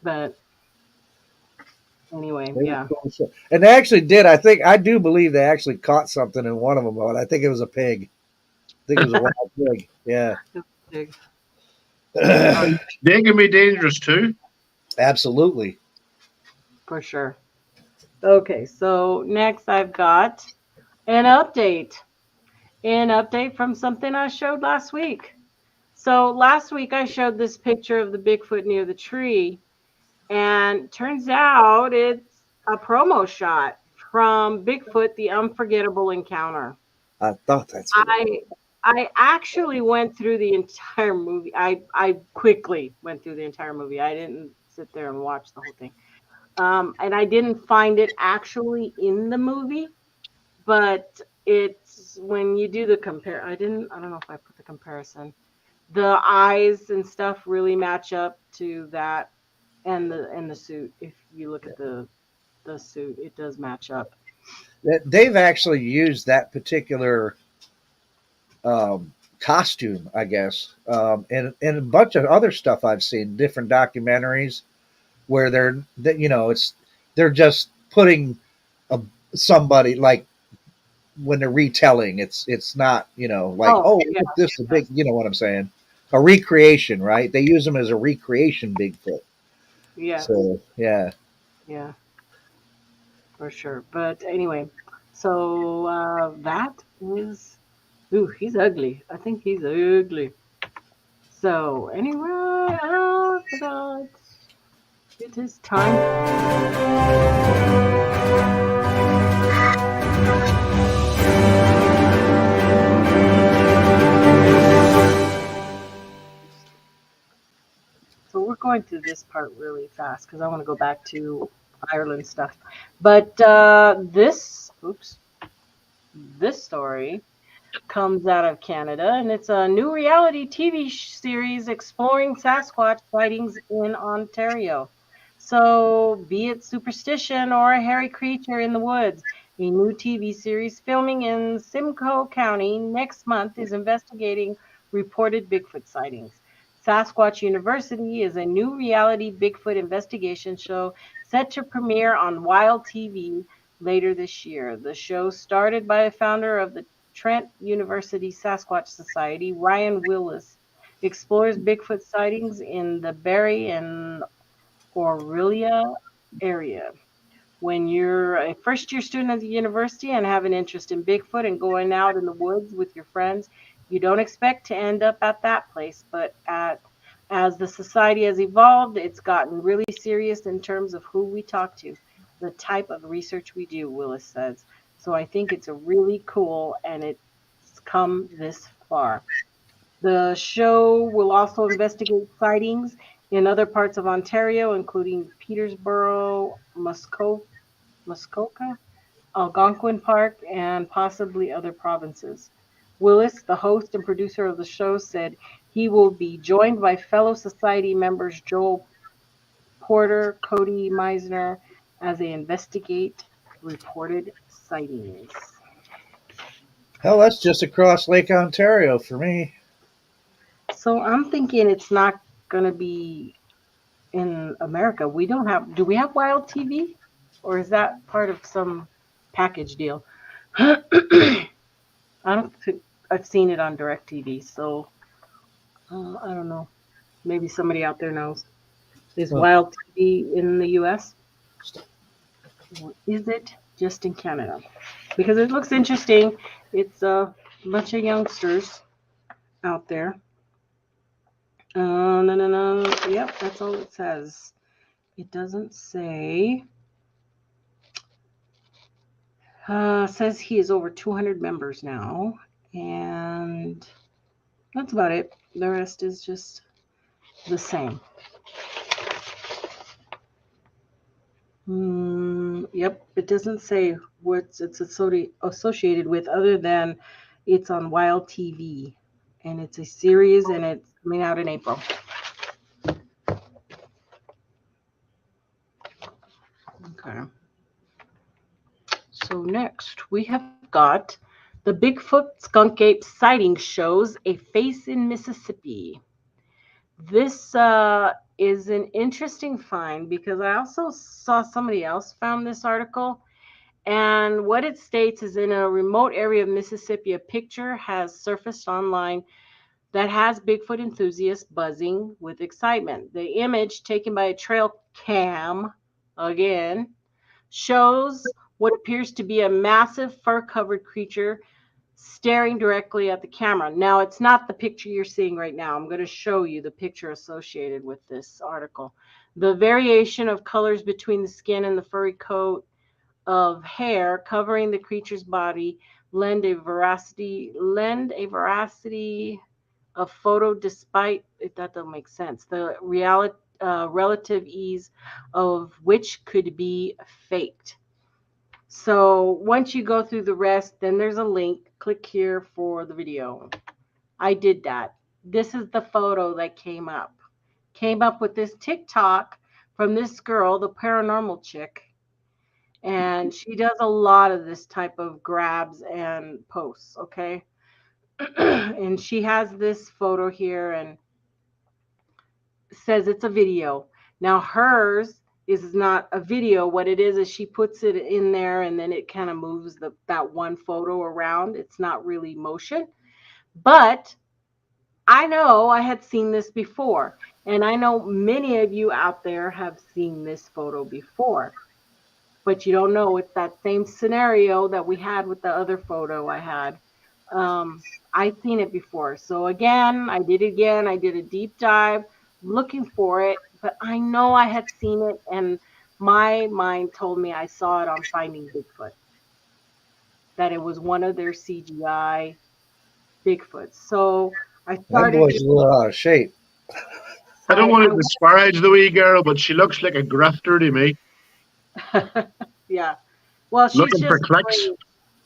But anyway, They were yeah. cool shit. And they actually did. I do believe they actually caught something in one of them, but I think it was a pig. I think it was a wild pig. Yeah. Big. They can be dangerous too. Absolutely. For sure. Okay, so next I've got an update. An update from something I showed last week. So last week I showed this picture of the Bigfoot near the tree, and turns out it's a promo shot from Bigfoot: The Unforgettable Encounter. I thought that's what it was. I actually went through the entire movie. I quickly went through the entire movie. I didn't sit there and watch the whole thing. And I didn't find it actually in the movie, but it's when you do the compare. I don't know if I put the comparison. The eyes and stuff really match up to that, and the suit. If you look at the suit, it does match up. They've actually used that particular costume, I guess, and a bunch of other stuff I've seen, different documentaries where they're just putting a, somebody like when they're retelling. It's not like, Oh, oh, yeah, look, this is a big, you know what I'm saying, a recreation, right? They use them as a recreation Bigfoot. yeah, So yeah. yeah, for sure. But anyway, so that is. Ooh, he's ugly. I think he's ugly. So anyway, after that, it is time. So we're going through this part really fast because I want to go back to Ireland stuff. But this story comes out of Canada, and it's a new reality TV series exploring Sasquatch sightings in Ontario. So, be it superstition or a hairy creature in the woods, a new TV series filming in Simcoe County next month is investigating reported Bigfoot sightings. Sasquatch University is a new reality Bigfoot investigation show set to premiere on Wild TV later this year. The show, started by a founder of the Trent University Sasquatch Society, Ryan Willis, explores Bigfoot sightings in the Barrie and Orillia area. when you're a first-year student at the university and have an interest in Bigfoot and going out in the woods with your friends, you don't expect to end up at that place. But as the society has evolved, it's gotten really serious in terms of who we talk to, the type of research we do, Willis says. So I think it's a really cool, and it's come this far. The show will also investigate sightings in other parts of Ontario, including Peterborough, Muskoka, Algonquin Park, and possibly other provinces. Willis, the host and producer of the show, said he will be joined by fellow society members Joel Porter, Cody Meisner, as they investigate reported sightings. Hell, that's just across Lake Ontario for me. So I'm thinking it's not going to be in America. Do we have Wild TV? Or is that part of some package deal? I don't think I've seen it on DirecTV, so I don't know. Maybe somebody out there knows. Is Wild TV in the US? Or is it just in Canada? Because it looks interesting. It's a bunch of youngsters out there. No. Yep, that's all it says. It doesn't say. Says he is over 200 members now, and that's about it. The rest is just the same. Yep, it doesn't say what it's associated with other than it's on Wild TV, and it's a series, and it's coming out in April. Okay. So next we have got the Bigfoot Skunk Ape sighting shows a face in Mississippi. This is an interesting find because I also saw somebody else found this article. And what it states is in a remote area of Mississippi, a picture has surfaced online that has Bigfoot enthusiasts buzzing with excitement. The image, taken by a trail cam, again, shows what appears to be a massive fur-covered creature staring directly at the camera. Now, it's not the picture you're seeing right now. I'm going to show you the picture associated with this article. The variation of colors between the skin and the furry coat of hair covering the creature's body lend a veracity of photo, despite, if that doesn't make sense, the relative ease of which could be faked. So once you go through the rest, then there's a link. Click here for the video. I did that. This is the photo that came up. Came up with this TikTok from this girl, the paranormal chick. And she does a lot of this type of grabs and posts, okay? And she has this photo here and says it's a video. Now hers is not a video. What it is she puts it in there and then it kind of moves that one photo around. It's not really motion. But I know I had seen this before. And I know many of you out there have seen this photo before. But you don't know it's that same scenario that we had with the other photo I had. I've seen it before. So again, I did a deep dive looking for it, but I know I had seen it and my mind told me I saw it on Finding Bigfoot, that it was one of their CGI Bigfoots. So I started. That boy's a little out of shape. I don't want to disparage the wee girl, but she looks like a grafter to me. Yeah. Well, she's looking just for clicks.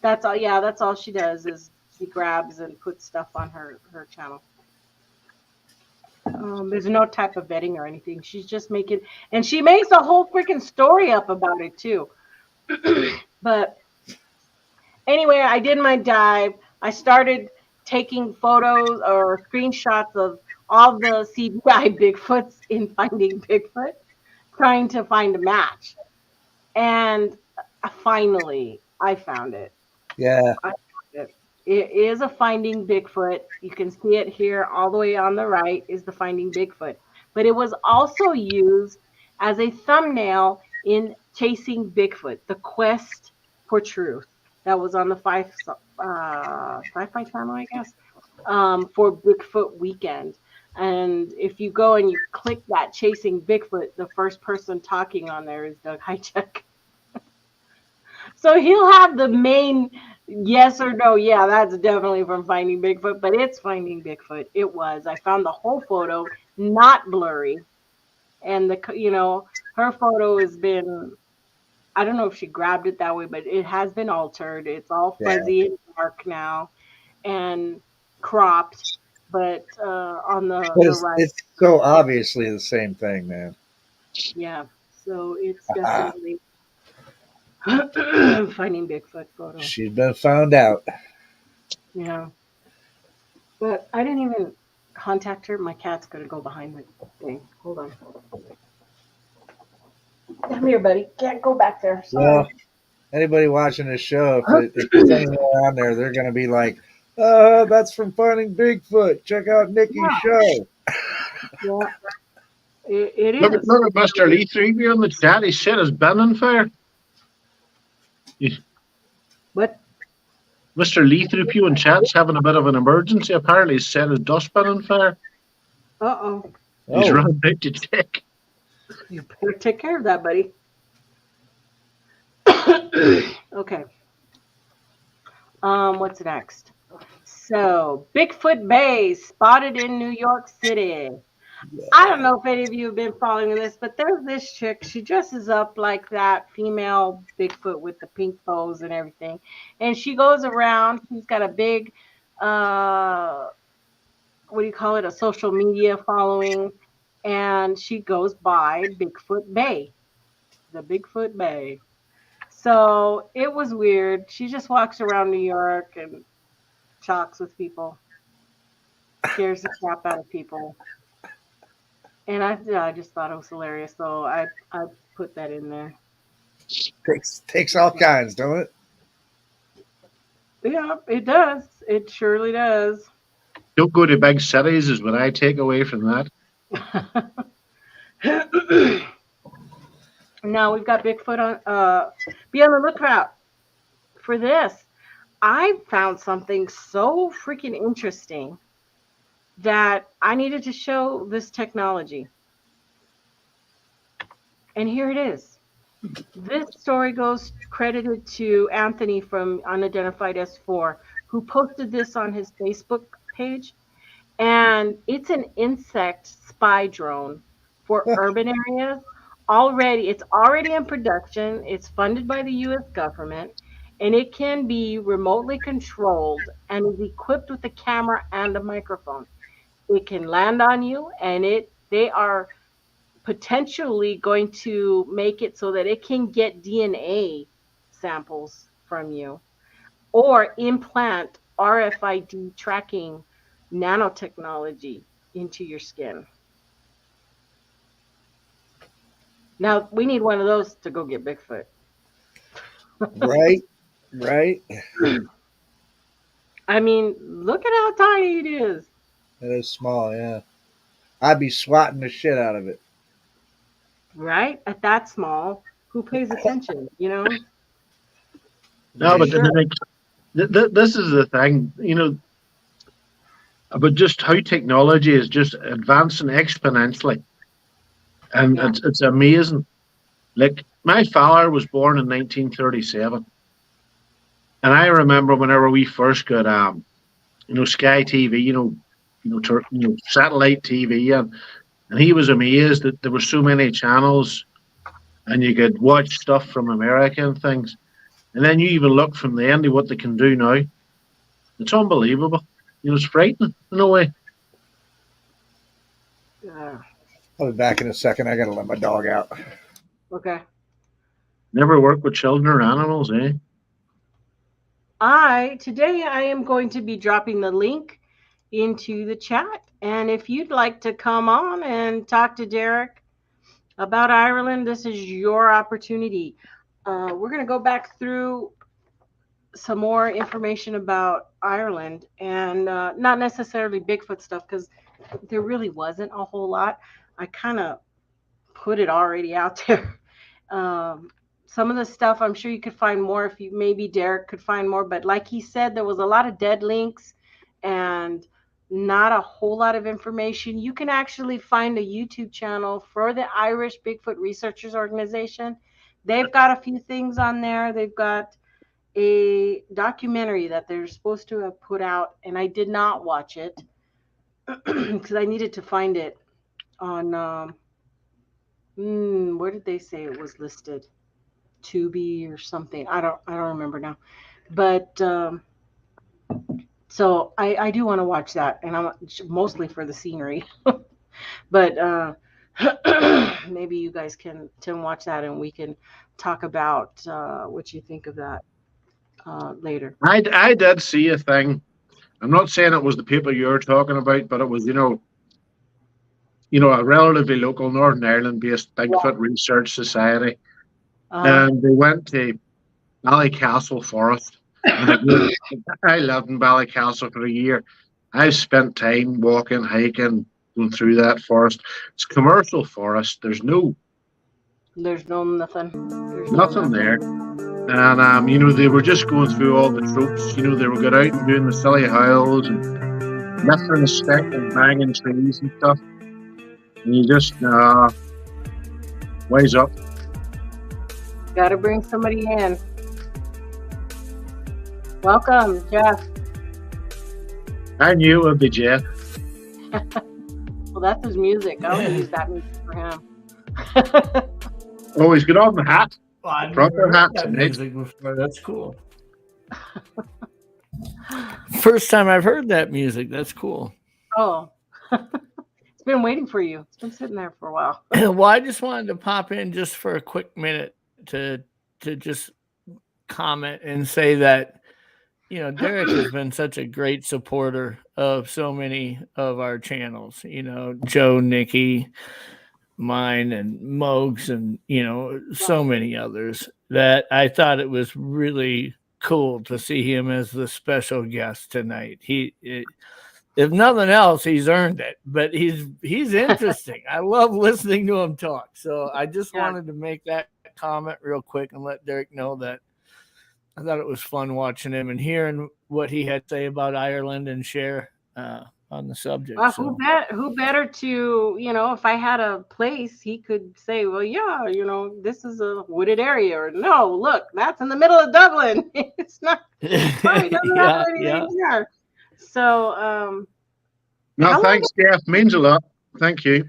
That's all. Yeah, that's all she does is she grabs and puts stuff on her channel. There's no type of vetting or anything. She's just making, and she makes a whole freaking story up about it too. But anyway, I did my dive. I started taking photos or screenshots of all the CGI Bigfoots in Finding Bigfoot, trying to find a match. And finally, I found it. Yeah. I found it. It is a Finding Bigfoot. You can see it here all the way on the right is the Finding Bigfoot. But it was also used as a thumbnail in Chasing Bigfoot, The Quest for Truth. That was on the Sci-Fi Channel, I guess, for Bigfoot weekend. And if you go and you click that Chasing Bigfoot, the first person talking on there is Doug Hijack. So he'll have the main yes or no. Yeah, that's definitely from Finding Bigfoot, but it's Finding Bigfoot. It was. I found the whole photo, not blurry. And her photo has been, I don't know if she grabbed it that way, but it has been altered. It's all fuzzy and dark now and cropped, but on the right. It's so obviously the same thing, man. Yeah, so it's definitely Finding Bigfoot photo. She's been found out. Yeah. But I didn't even contact her. My cat's going to go behind the thing. Hold on. Come here, buddy. Can't go back there. Sorry. Well, anybody watching this show, if it's anywhere on there, they're going to be like, "Oh, that's from Finding Bigfoot. Check out Nikki's show." Yeah. It is. Look at Mr. Lee 3 on the chat. He said his bin on fire. What? Mr. Lee through Pew in chat's having a bit of an emergency. Apparently, he's set his dustbin on fire. Uh-oh. He's running out to check. You better take care of that, buddy. Okay. What's next? So, Bigfoot Bay spotted in New York City. I don't know if any of you have been following this, but there's this chick. She dresses up like that female Bigfoot with the pink bows and everything. And she goes around. She's got a big, what do you call it, a social media following. And she goes by Bigfoot Bay, the Bigfoot Bay. So it was weird. She just walks around New York and talks with people, scares the crap out of people. And I just thought it was hilarious, so I put that in there. Takes all kinds, don't it? Yeah, it does. It surely does. Don't go to big cities is what I take away from that. Now we've got Bigfoot on. Be on the lookout for this. I found something so freaking interesting that I needed to show this technology. And here it is. This story goes credited to Anthony from Unidentified S4, who posted this on his Facebook page. And it's an insect spy drone for urban areas. It's already in production. It's funded by the U.S. government. And it can be remotely controlled and is equipped with a camera and a microphone. It can land on you, and they are potentially going to make it so that it can get DNA samples from you or implant RFID tracking nanotechnology into your skin. Now, we need one of those to go get Bigfoot. Right. I mean, look at how tiny it is. It is small, yeah. I'd be swatting the shit out of it. Right? At that small, who pays attention, you know? No, but this is the thing, you know, about just how technology is just advancing exponentially. And it's amazing. Like, my father was born in 1937. And I remember whenever we first got, Sky TV, satellite TV, and he was amazed that there were so many channels and you could watch stuff from America and things. And then you even look from the end of what they can do now. It's unbelievable. It's frightening in a way. Yeah. I'll be back in a second. I got to let my dog out. Okay. Never work with children or animals, eh? Today I am going to be dropping the link into the chat. And if you'd like to come on and talk to Derek about Ireland, this is your opportunity. We're going to go back through some more information about Ireland and not necessarily Bigfoot stuff, because there really wasn't a whole lot. I kind of put it already out there. Some of the stuff, I'm sure you could find more if you, maybe Derek could find more, but like he said, there was a lot of dead links and not a whole lot of information. You can actually find a YouTube channel for the Irish Bigfoot Researchers Organization. They've got a few things on there. They've got a documentary that they're supposed to have put out, and I did not watch it because I needed to find it on where did they say it was listed? Tubi or something. I don't remember now. But so I do want to watch that, and I'm mostly for the scenery. But maybe you guys can watch that, and we can talk about what you think of that later. I did see a thing. I'm not saying it was the people you're talking about, but it was, you know, a relatively local Northern Ireland-based Bigfoot Research Society. And they went to Ballycastle Forest. And I lived in Ballycastle for a year. I've spent time walking, hiking, going through that forest. It's commercial forest. There's nothing. There's nothing there. And you know, they were just going through all the tropes. You know, they were going out and doing the silly howls and lifting a stick and banging trees and stuff. And you just wise up. Got to bring somebody in. Welcome, Jeff. I knew it would be Jeff. Well, that's his music. I'll use that music for him. Oh, he's got on the hat. Well, I Proper hat. that music before. That's cool. First time I've heard that music. That's cool. Oh. It's been waiting for you. It's been sitting there for a while. Well, I just wanted to pop in just for a quick minute to just comment and say that, you know, Derek has been such a great supporter of so many of our channels, you know, Joe, Nikki, mine, and Mogs, and, you know, so many others, that I thought it was really cool to see him as the special guest tonight. If nothing else, he's earned it, but he's interesting. I love listening to him talk. So I just wanted to make that comment real quick and let Derek know that I thought it was fun watching him and hearing what he had to say about Ireland and share on the subject. Well, so. who better to, you know, if I had a place, he could say, well, yeah, you know, this is a wooded area, or no, look, that's in the middle of Dublin. It's not, probably doesn't have anything there. So, no, thanks, Jeff. Means a lot. Thank you.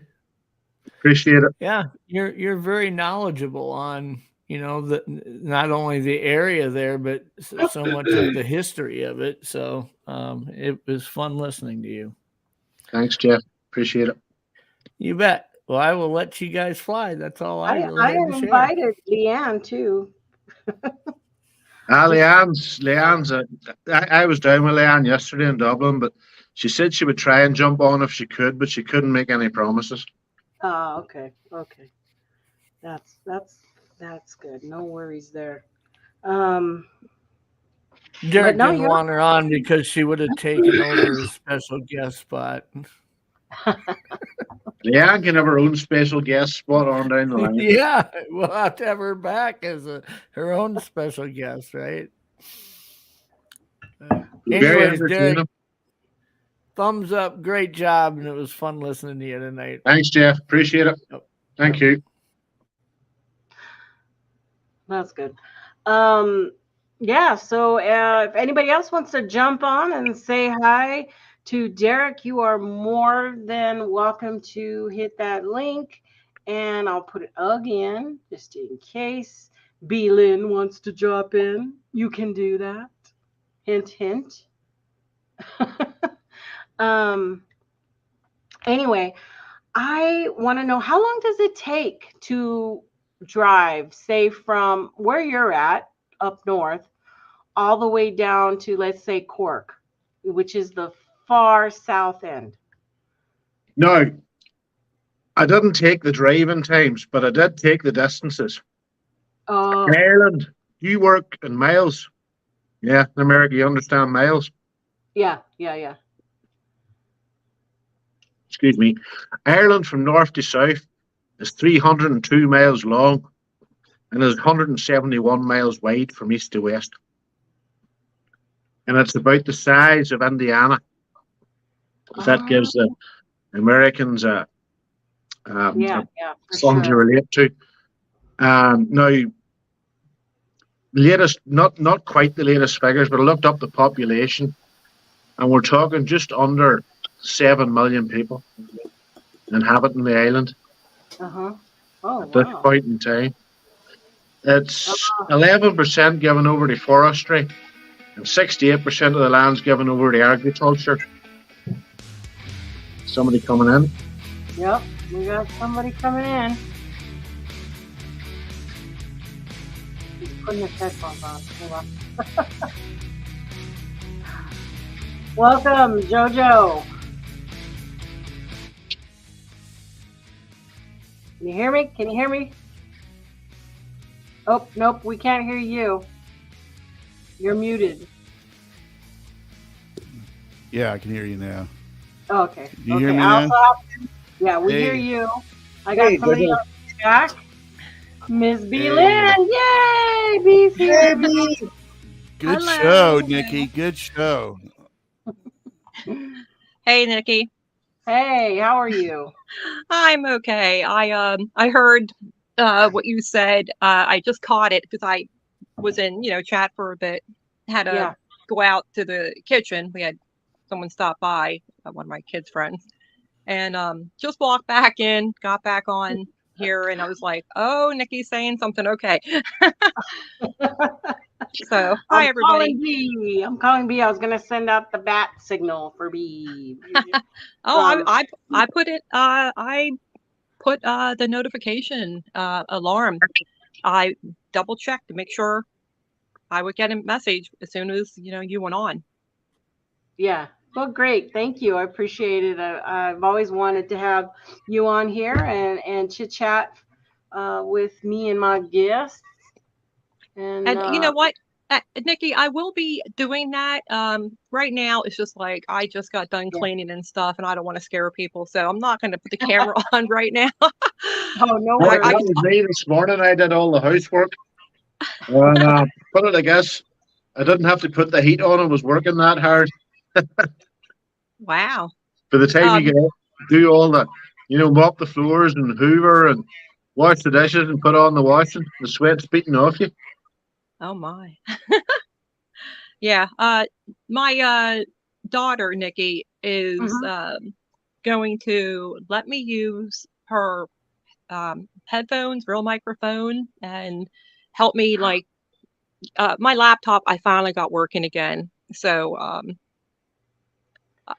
Appreciate it. Yeah, you're very knowledgeable on, you know, not only the area there, but so much of the history of it. So it was fun listening to you. Thanks, Jeff. Appreciate it. You bet. Well, I will let you guys fly. That's all I really I had to share. invited Leanne too. Leanne's. I was down with Leanne yesterday in Dublin, but she said she would try and jump on if she could, but she couldn't make any promises. Oh, okay. That's good. No worries there. Derek didn't want her on because she would have taken over his special guest spot. Leanne can have her own special guest spot on down the line. Yeah, we'll have to have her back as her own special guest, right? Anyways, Derek, thumbs up. Great job, and it was fun listening to you tonight. Thanks, Jeff. Appreciate it. Thank you. That's good. Yeah, so if anybody else wants to jump on and say hi to Derek, you are more than welcome to hit that link, and I'll put it again just in case B-Lynn wants to drop in. You can do that. Hint, hint. Anyway, I want to know, how long does it take to drive, say, from where you're at up north all the way down to, let's say, Cork, which is the far south end? No, I didn't take the driving times, but I did take the distances. In Ireland, you work in miles. Yeah, in America, you understand miles. Yeah. Excuse me. Ireland from north to south is 302 miles long. and it's 171 miles wide from east to west. And it's about the size of Indiana. That gives the Americans something to relate to. Now, latest, not quite the latest figures, but I looked up the population, and we're talking just under 7 million people inhabiting the island at this point in time. It's 11% given over to forestry, and 68% of the land's given over to agriculture. Somebody coming in. Yep, we got somebody coming in. He's putting his headphones on. Hold on. Welcome, Jojo. Can you hear me? Can you hear me? Oh, nope, we can't hear you. You're muted. Yeah, I can hear you now. Oh, okay. You hear me now? Yeah, we hear you. I got somebody else back. Miss B. Lynn. Yay! B's here. Good Hello. show, Nikki. Good show. Hey, Nikki. Hey, how are you? I'm okay. I heard what you said. I just caught it because I was in chat for a bit. Had to go out to the kitchen. We had someone stop by, one of my kids' friends, and just walked back in, got back on here, and I was like, "Oh, Nikki's saying something." Okay. So, hi everybody. I'm calling B. I was gonna send out the bat signal for B. I put it. I put the notification alarm. I double checked to make sure I would get a message as soon as you went on. Yeah. Well, great. Thank you. I appreciate it. I've always wanted to have you on here and chit chat with me and my guests. And you know what, Nikki, I will be doing that. Right now, it's just like I just got done cleaning and stuff, and I don't want to scare people, so I'm not going to put the camera on right now. Oh, no That worries. was me this morning. I did all the housework. And put it, I guess, I didn't have to put the heat on. I was working that hard. Wow. By the time you get out, do all the, mop the floors and hoover and wash the dishes and put on the washing, the sweat's beating off you. Oh my. Yeah. My daughter, Nikki, is going to let me use her headphones, real microphone, and help me my laptop I finally got working again. So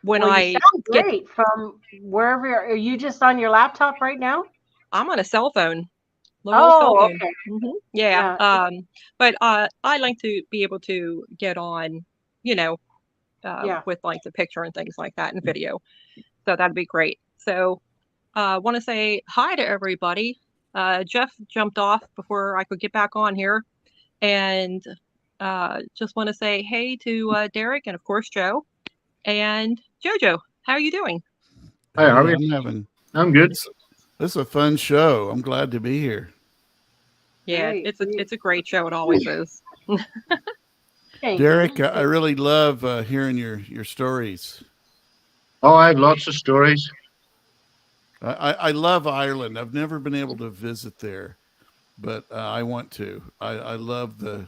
when you I sound great from wherever are you just on your laptop right now? I'm on a cell phone. Cell phone. Okay. Yeah. But I like to be able to get on, with the picture and things like that and video. So that'd be great. So want to say hi to everybody. Jeff jumped off before I could get back on here, and just want to say hey to Derek and of course Joe and Jojo. How are you doing? Hi, how are you? I'm good. This is a fun show. I'm glad to be here. Yeah, it's a great show. It always is. Derek, I really love hearing your stories. Oh, I have lots of stories. I love Ireland. I've never been able to visit there, but I want to. I love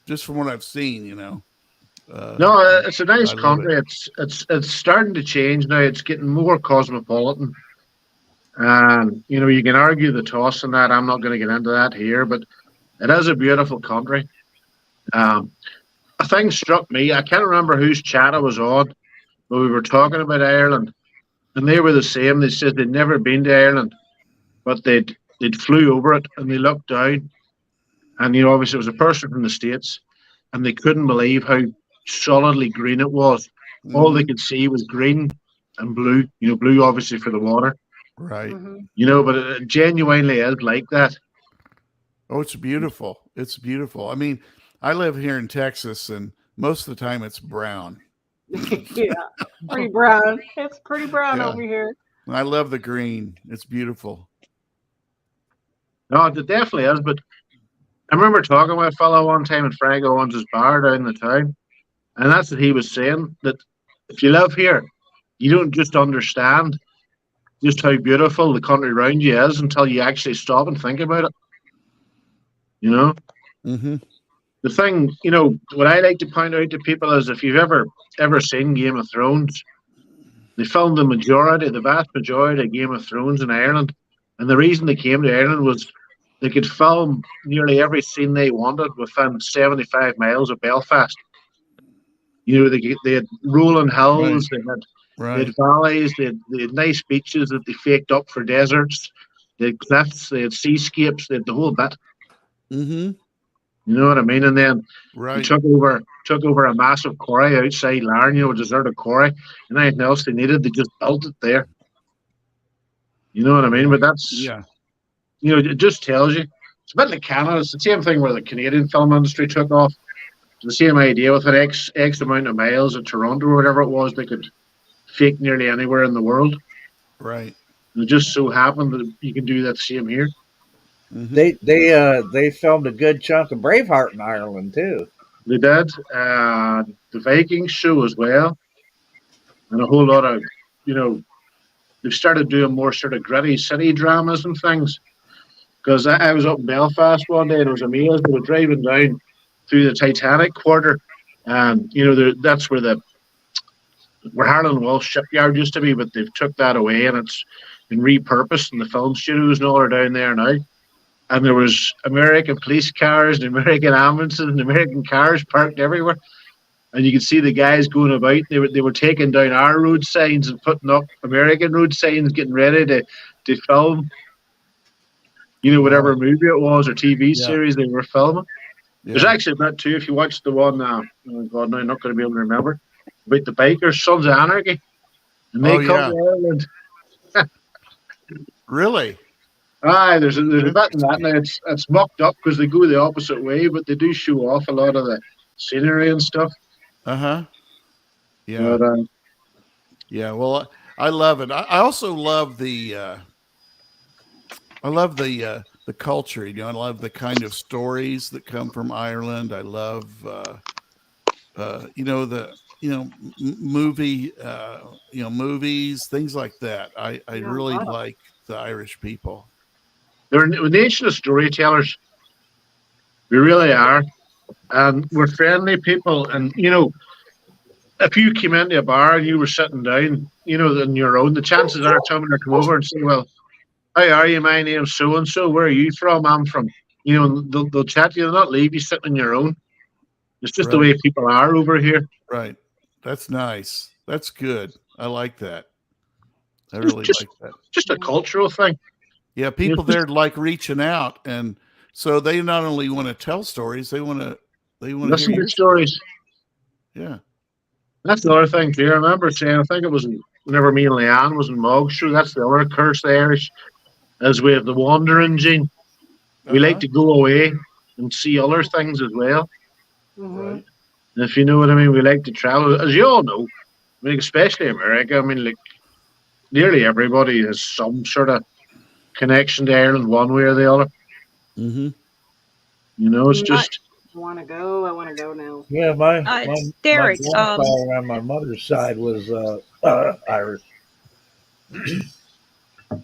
just from what I've seen, No, it's a nice country. It's starting to change now. It's getting more cosmopolitan. And you can argue the toss and that. I'm not going to get into that here, but it is a beautiful country. A thing struck me. I can't remember whose chat I was on, but we were talking about Ireland, and they were the same. They said they'd never been to Ireland, but they'd flew over it and they looked down, and obviously it was a person from the States, and they couldn't believe how solidly green it was. All they could see was green and blue. Blue obviously for the water. Right. But it genuinely is like that. Oh, it's beautiful. It's beautiful. I mean, I live here in Texas, and most of the time it's brown. Yeah, pretty brown. It's pretty brown over here. I love the green. It's beautiful. No, it definitely is. But I remember talking with a fellow one time in Frank Owens' bar down the town, and that's what he was saying, that if you live here, you don't just understand just how beautiful the country around you is until you actually stop and think about it. You know? Mm-hmm. The thing, what I like to point out to people is if you've ever seen Game of Thrones, they filmed the vast majority of Game of Thrones in Ireland. And the reason they came to Ireland was they could film nearly every scene they wanted within 75 miles of Belfast. They had rolling hills, they had valleys, they had nice beaches that they faked up for deserts, they had cliffs, they had seascapes, they had the whole bit. Mm-hmm. You know what I mean? And then Right. they took over a massive quarry outside Larne, a deserted quarry, and anything else they needed, they just built it there. You know what I mean? But that's, it just tells you. It's a bit like Canada. It's the same thing where the Canadian film industry took off. It's the same idea with an X amount of miles at Toronto or whatever it was. They could fake nearly anywhere in the world. Right. And it just so happened that you can do that same here. Mm-hmm. They filmed a good chunk of Braveheart in Ireland too. They did. The Vikings show as well. And a whole lot of, they've started doing more sort of gritty city dramas and things. Because I was up in Belfast one day and I was amazed. They were driving down through the Titanic quarter, and that's where Harlan Walsh shipyard used to be, but they've took that away and it's been repurposed, and the film studios and all are down there now. And there was American police cars and American ambulances and American cars parked everywhere. And you could see the guys going about. They were taking down our road signs and putting up American road signs, getting ready to film. Whatever movie it was or TV series they were filming. Yeah. There's actually a bit too, if you watch the one, oh God, now I'm not going to be able to remember, about the bikers, Sons of Anarchy. And they come to Ireland. Really? Aye, there's a bit in that. Now it's mucked up because they go the opposite way, but they do show off a lot of the scenery and stuff. Uh-huh. Yeah. But, yeah, well, I love it. I also love the culture, I love the kind of stories that come from Ireland. I love, movies, things like that. I really like the Irish people. They're a nation of storytellers. We really are. And we're friendly people. And, if you came into a bar and you were sitting down, on your own, the chances are someone will come over and say, well, how are you? My name's so-and-so. Where are you from? I'm from, they'll chat to you. They'll not leave you sitting on your own. It's just the way people are over here. Right. That's nice. That's good. I like that. I really like that. Just a cultural thing. Yeah. People there like reaching out. And so they not only want to tell stories, they want to listen to stories. Yeah. That's the other thing too. I remember saying, I think it was whenever me and Leanne was in Mog's show, that's the other curse, the Irish, as we have the wandering gene. We like to go away and see other things as well. Right. And if you know what I mean, we like to travel. As you all know, especially America, nearly everybody has some sort of connection to Ireland one way or the other. Mm-hmm. It's just... I want to go now. Yeah, Derek, my grandfather on my mother's side was Irish.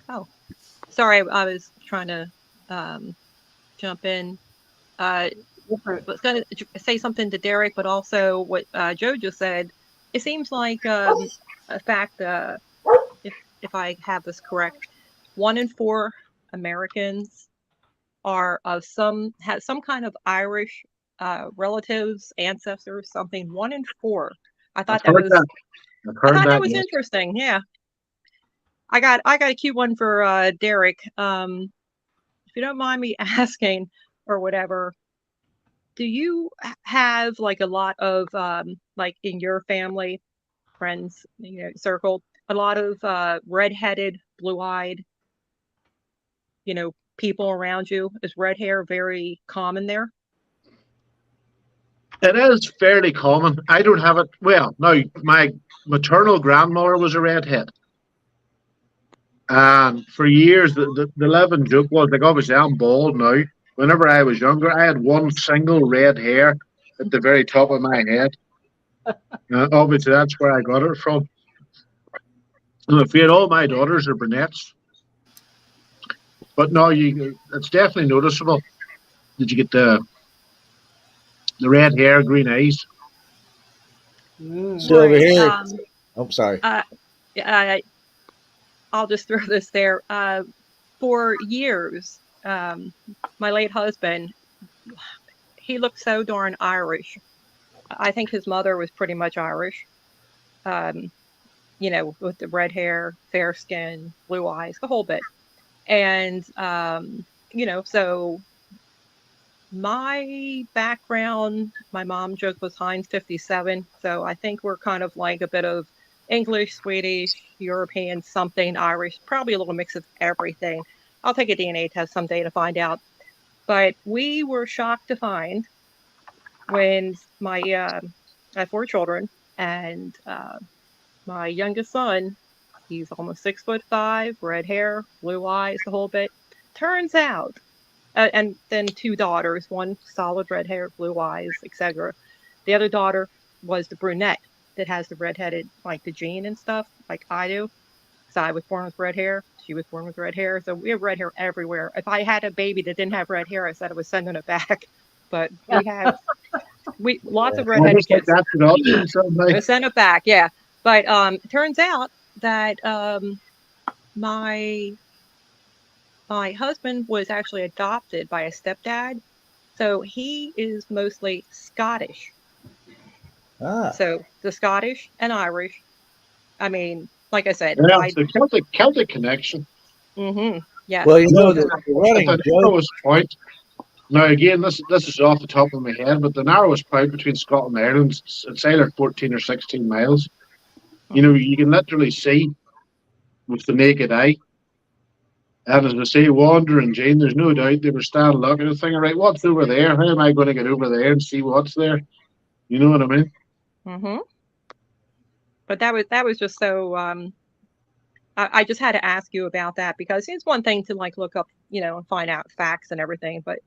Oh, sorry, I was trying to jump in. I was going to say something to Derek, but also what Joe just said. It seems like a fact, if I have this correct, 1 in 4 Americans are have some kind of Irish relatives, ancestors, something. 1 in 4. I thought that was interesting. Yeah. I got a cute one for Derek. If you don't mind me asking or whatever, do you have like a lot of like in your family, friends, circle, a lot of redheaded, blue-eyed, people around you? Is red hair very common there? It is fairly common. I don't have it. Well, no, my maternal grandmother was a redhead. And for years, the living joke was, like, obviously I'm bald now, whenever I was younger, I had one single red hair at the very top of my head. Obviously, that's where I got it from. I'm afraid all my daughters are brunettes. But no, it's definitely noticeable. Did you get the red hair, green eyes? So over here, I'm sorry. I'll just throw this there. For years, my late husband, he looked so darn Irish. I think his mother was pretty much Irish. You know, with the red hair, fair skin, blue eyes, the whole bit. And, you know, so my background, my mom joke was Heinz 57. So I think we're kind of like a bit of English, Swedish, European, something, Irish, probably a little mix of everything. I'll take a DNA test someday to find out. But we were shocked to find when I have 4 children, and my youngest son, he's almost 6'5", red hair, blue eyes, the whole bit. Turns out, and then 2 daughters, one solid red hair, blue eyes, etc. The other daughter was the brunette that has the redheaded, like the gene and stuff, like I do. So I was born with red hair. She was born with red hair. So we have red hair everywhere. If I had a baby that didn't have red hair, I said I was sending it back. But we have lots of redheaded kids. Send it back, yeah. But it turns out that my husband was actually adopted by a stepdad. So he is mostly Scottish. So the Scottish and Irish. I mean, like I said, yeah, it's the Celtic connection. Mm-hmm. Yeah. Well, you know, the running joke. Point. Now, again, this is off the top of my head, but the narrowest point between Scotland and Ireland is either 14 or 16 miles. You know, you can literally see with the naked eye. And as I say, Wander and Jane, there's no doubt they were standing looking and thinking, right, what's over there? How am I going to get over there and see what's there? You know what I mean? Mm-hmm. But that was just so. I just had to ask you about that, because it's one thing to like look up, you know, and find out facts and everything, but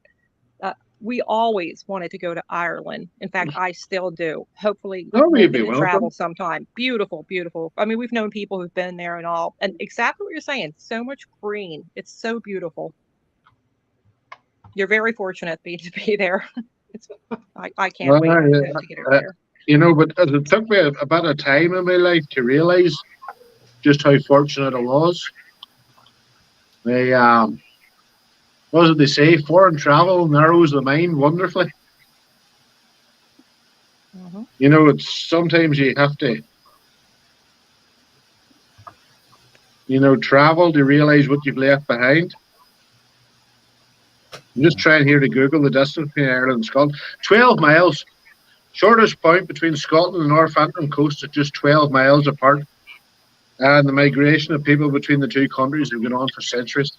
we always wanted to go to Ireland. In fact, I still do. Hopefully, we can travel sometime. Beautiful, beautiful. I mean, we've known people who've been there and all, and exactly what you're saying. So much green. It's so beautiful. You're very fortunate to be there. I can't wait to get over there. You know, but it took me about a time in my life to realize just how fortunate I was. What did they say? Foreign travel narrows the mind wonderfully. Mm-hmm. You know, it's sometimes you have to, you know, travel to realize what you've left behind. I'm just trying here to Google the distance between Ireland and Scotland. 12 miles. Shortest point between Scotland and the Northampton coast is just 12 miles apart. And the migration of people between the two countries have gone on for centuries.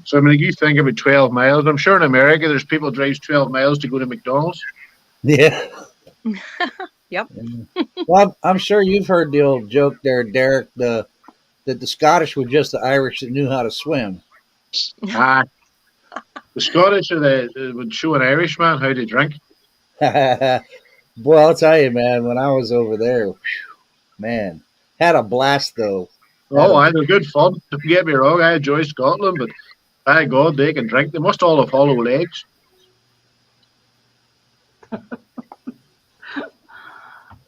So, I mean, you think about 12 miles. I'm sure in America there's people who drive 12 miles to go to McDonald's. Yeah. Yep. Well, I'm sure you've heard the old joke there, Derek, that the Scottish were just the Irish that knew how to swim. The Scottish would show an Irishman how to drink. Boy, I'll tell you, man, when I was over there, man, had a blast, though. I had a good fun. Don't get me wrong, I enjoy Scotland, but by God, they can drink. They must all have hollow legs.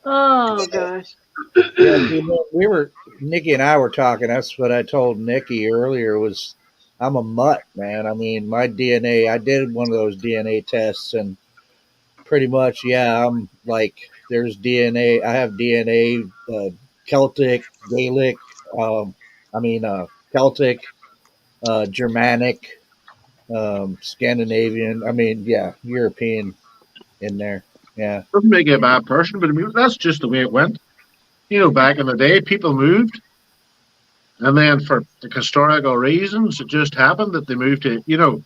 Oh, gosh. Yeah, Nikki and I were talking. That's what I told Nikki earlier was I'm a mutt, man. I mean, my DNA, I did one of those DNA tests, and pretty much, yeah, I'm like, there's DNA. I have DNA, Celtic, Gaelic, Celtic, Germanic, Scandinavian. I mean, yeah, European in there. Yeah. Doesn't make you a bad person, but I mean, that's just the way it went. You know, back in the day, people moved. And then for the historical reasons, it just happened that they moved to, you know,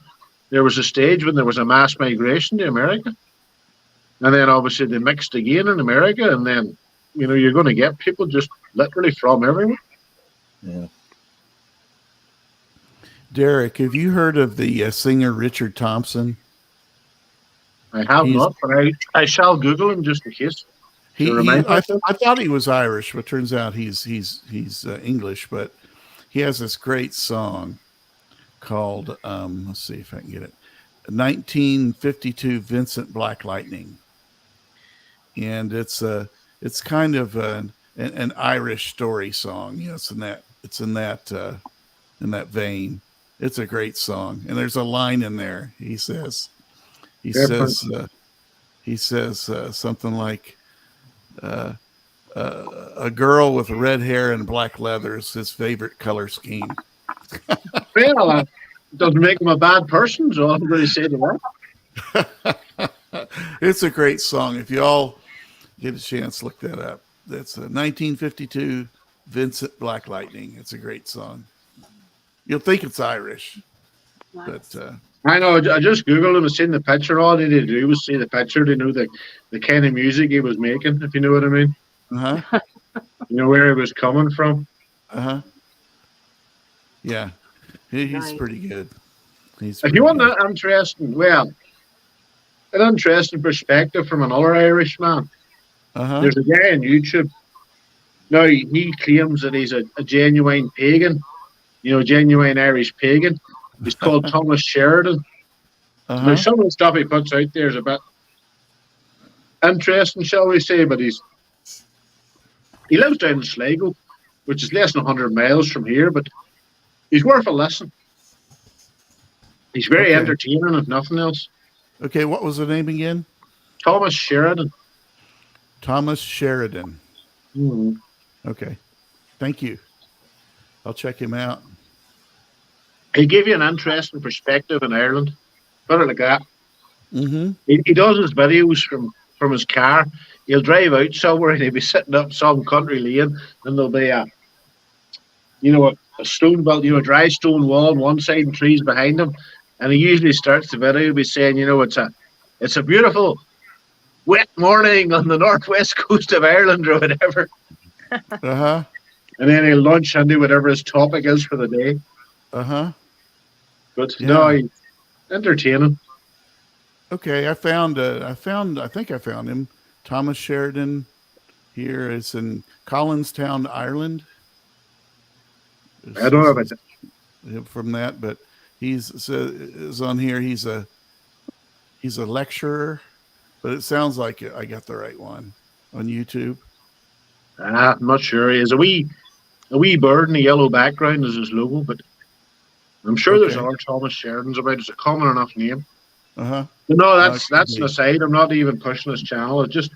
there was a stage when there was a mass migration to America. And then obviously they mixed again in America. And then, you know, you're going to get people just literally from everywhere. Yeah. Derek, have you heard of the singer Richard Thompson? I have not, but I shall Google him just in case. I thought he was Irish, but turns out he's English. But he has this great song called let's see if I can get it. 1952 Vincent Black Lightning, and it's kind of an Irish story song. You know, it's in that vein. It's a great song, and there's a line in there. He says something like, a girl with red hair and black leather is his favorite color scheme. Well, doesn't make him a bad person, so I'm going to say to that. It's a great song. If you all get a chance, look that up. That's a 1952 Vincent Black Lightning. It's a great song. You'll think it's Irish, but I know. I just Googled him and seen the picture. All they did do was see the picture. They knew the kind of music he was making, if you know what I mean. Uh-huh. You know where he was coming from. Uh-huh. Yeah. He's pretty good. If you want an interesting perspective from another Irishman, there's a guy on YouTube. Now, he claims that he's a genuine pagan, genuine Irish pagan. He's called Thomas Sheridan. Now, some of the stuff he puts out there is a bit interesting, shall we say, but he lives down in Sligo, which is less than 100 miles from here, but he's worth a listen. He's very entertaining, if nothing else. Okay, what was the name again? Thomas Sheridan. Thomas Sheridan. Mm-hmm. Okay, thank you. I'll check him out. He'll give you an interesting perspective in Ireland. Put it like that. Mm-hmm. He does his videos from his car. He'll drive out somewhere and he'll be sitting up some country lane, and there'll be a stone built, a dry stone wall on one side and trees behind him. And he usually starts the video by saying, it's a beautiful wet morning on the northwest coast of Ireland or whatever. Uh-huh. And then he'll launch into whatever his topic is for the day. Uh-huh. But no, he's entertaining. Okay, I think I found him. Thomas Sheridan here. It's in Collinstown, Ireland. I don't know about that. From that, but is on here. He's a lecturer, but it sounds like I got the right one on YouTube. I'm not sure. He has a wee bird in a yellow background as his logo, but I'm sure there's other Thomas Sheridans about. It's a common enough name. Uh-huh. But no, that's an aside. I'm not even pushing his channel. I just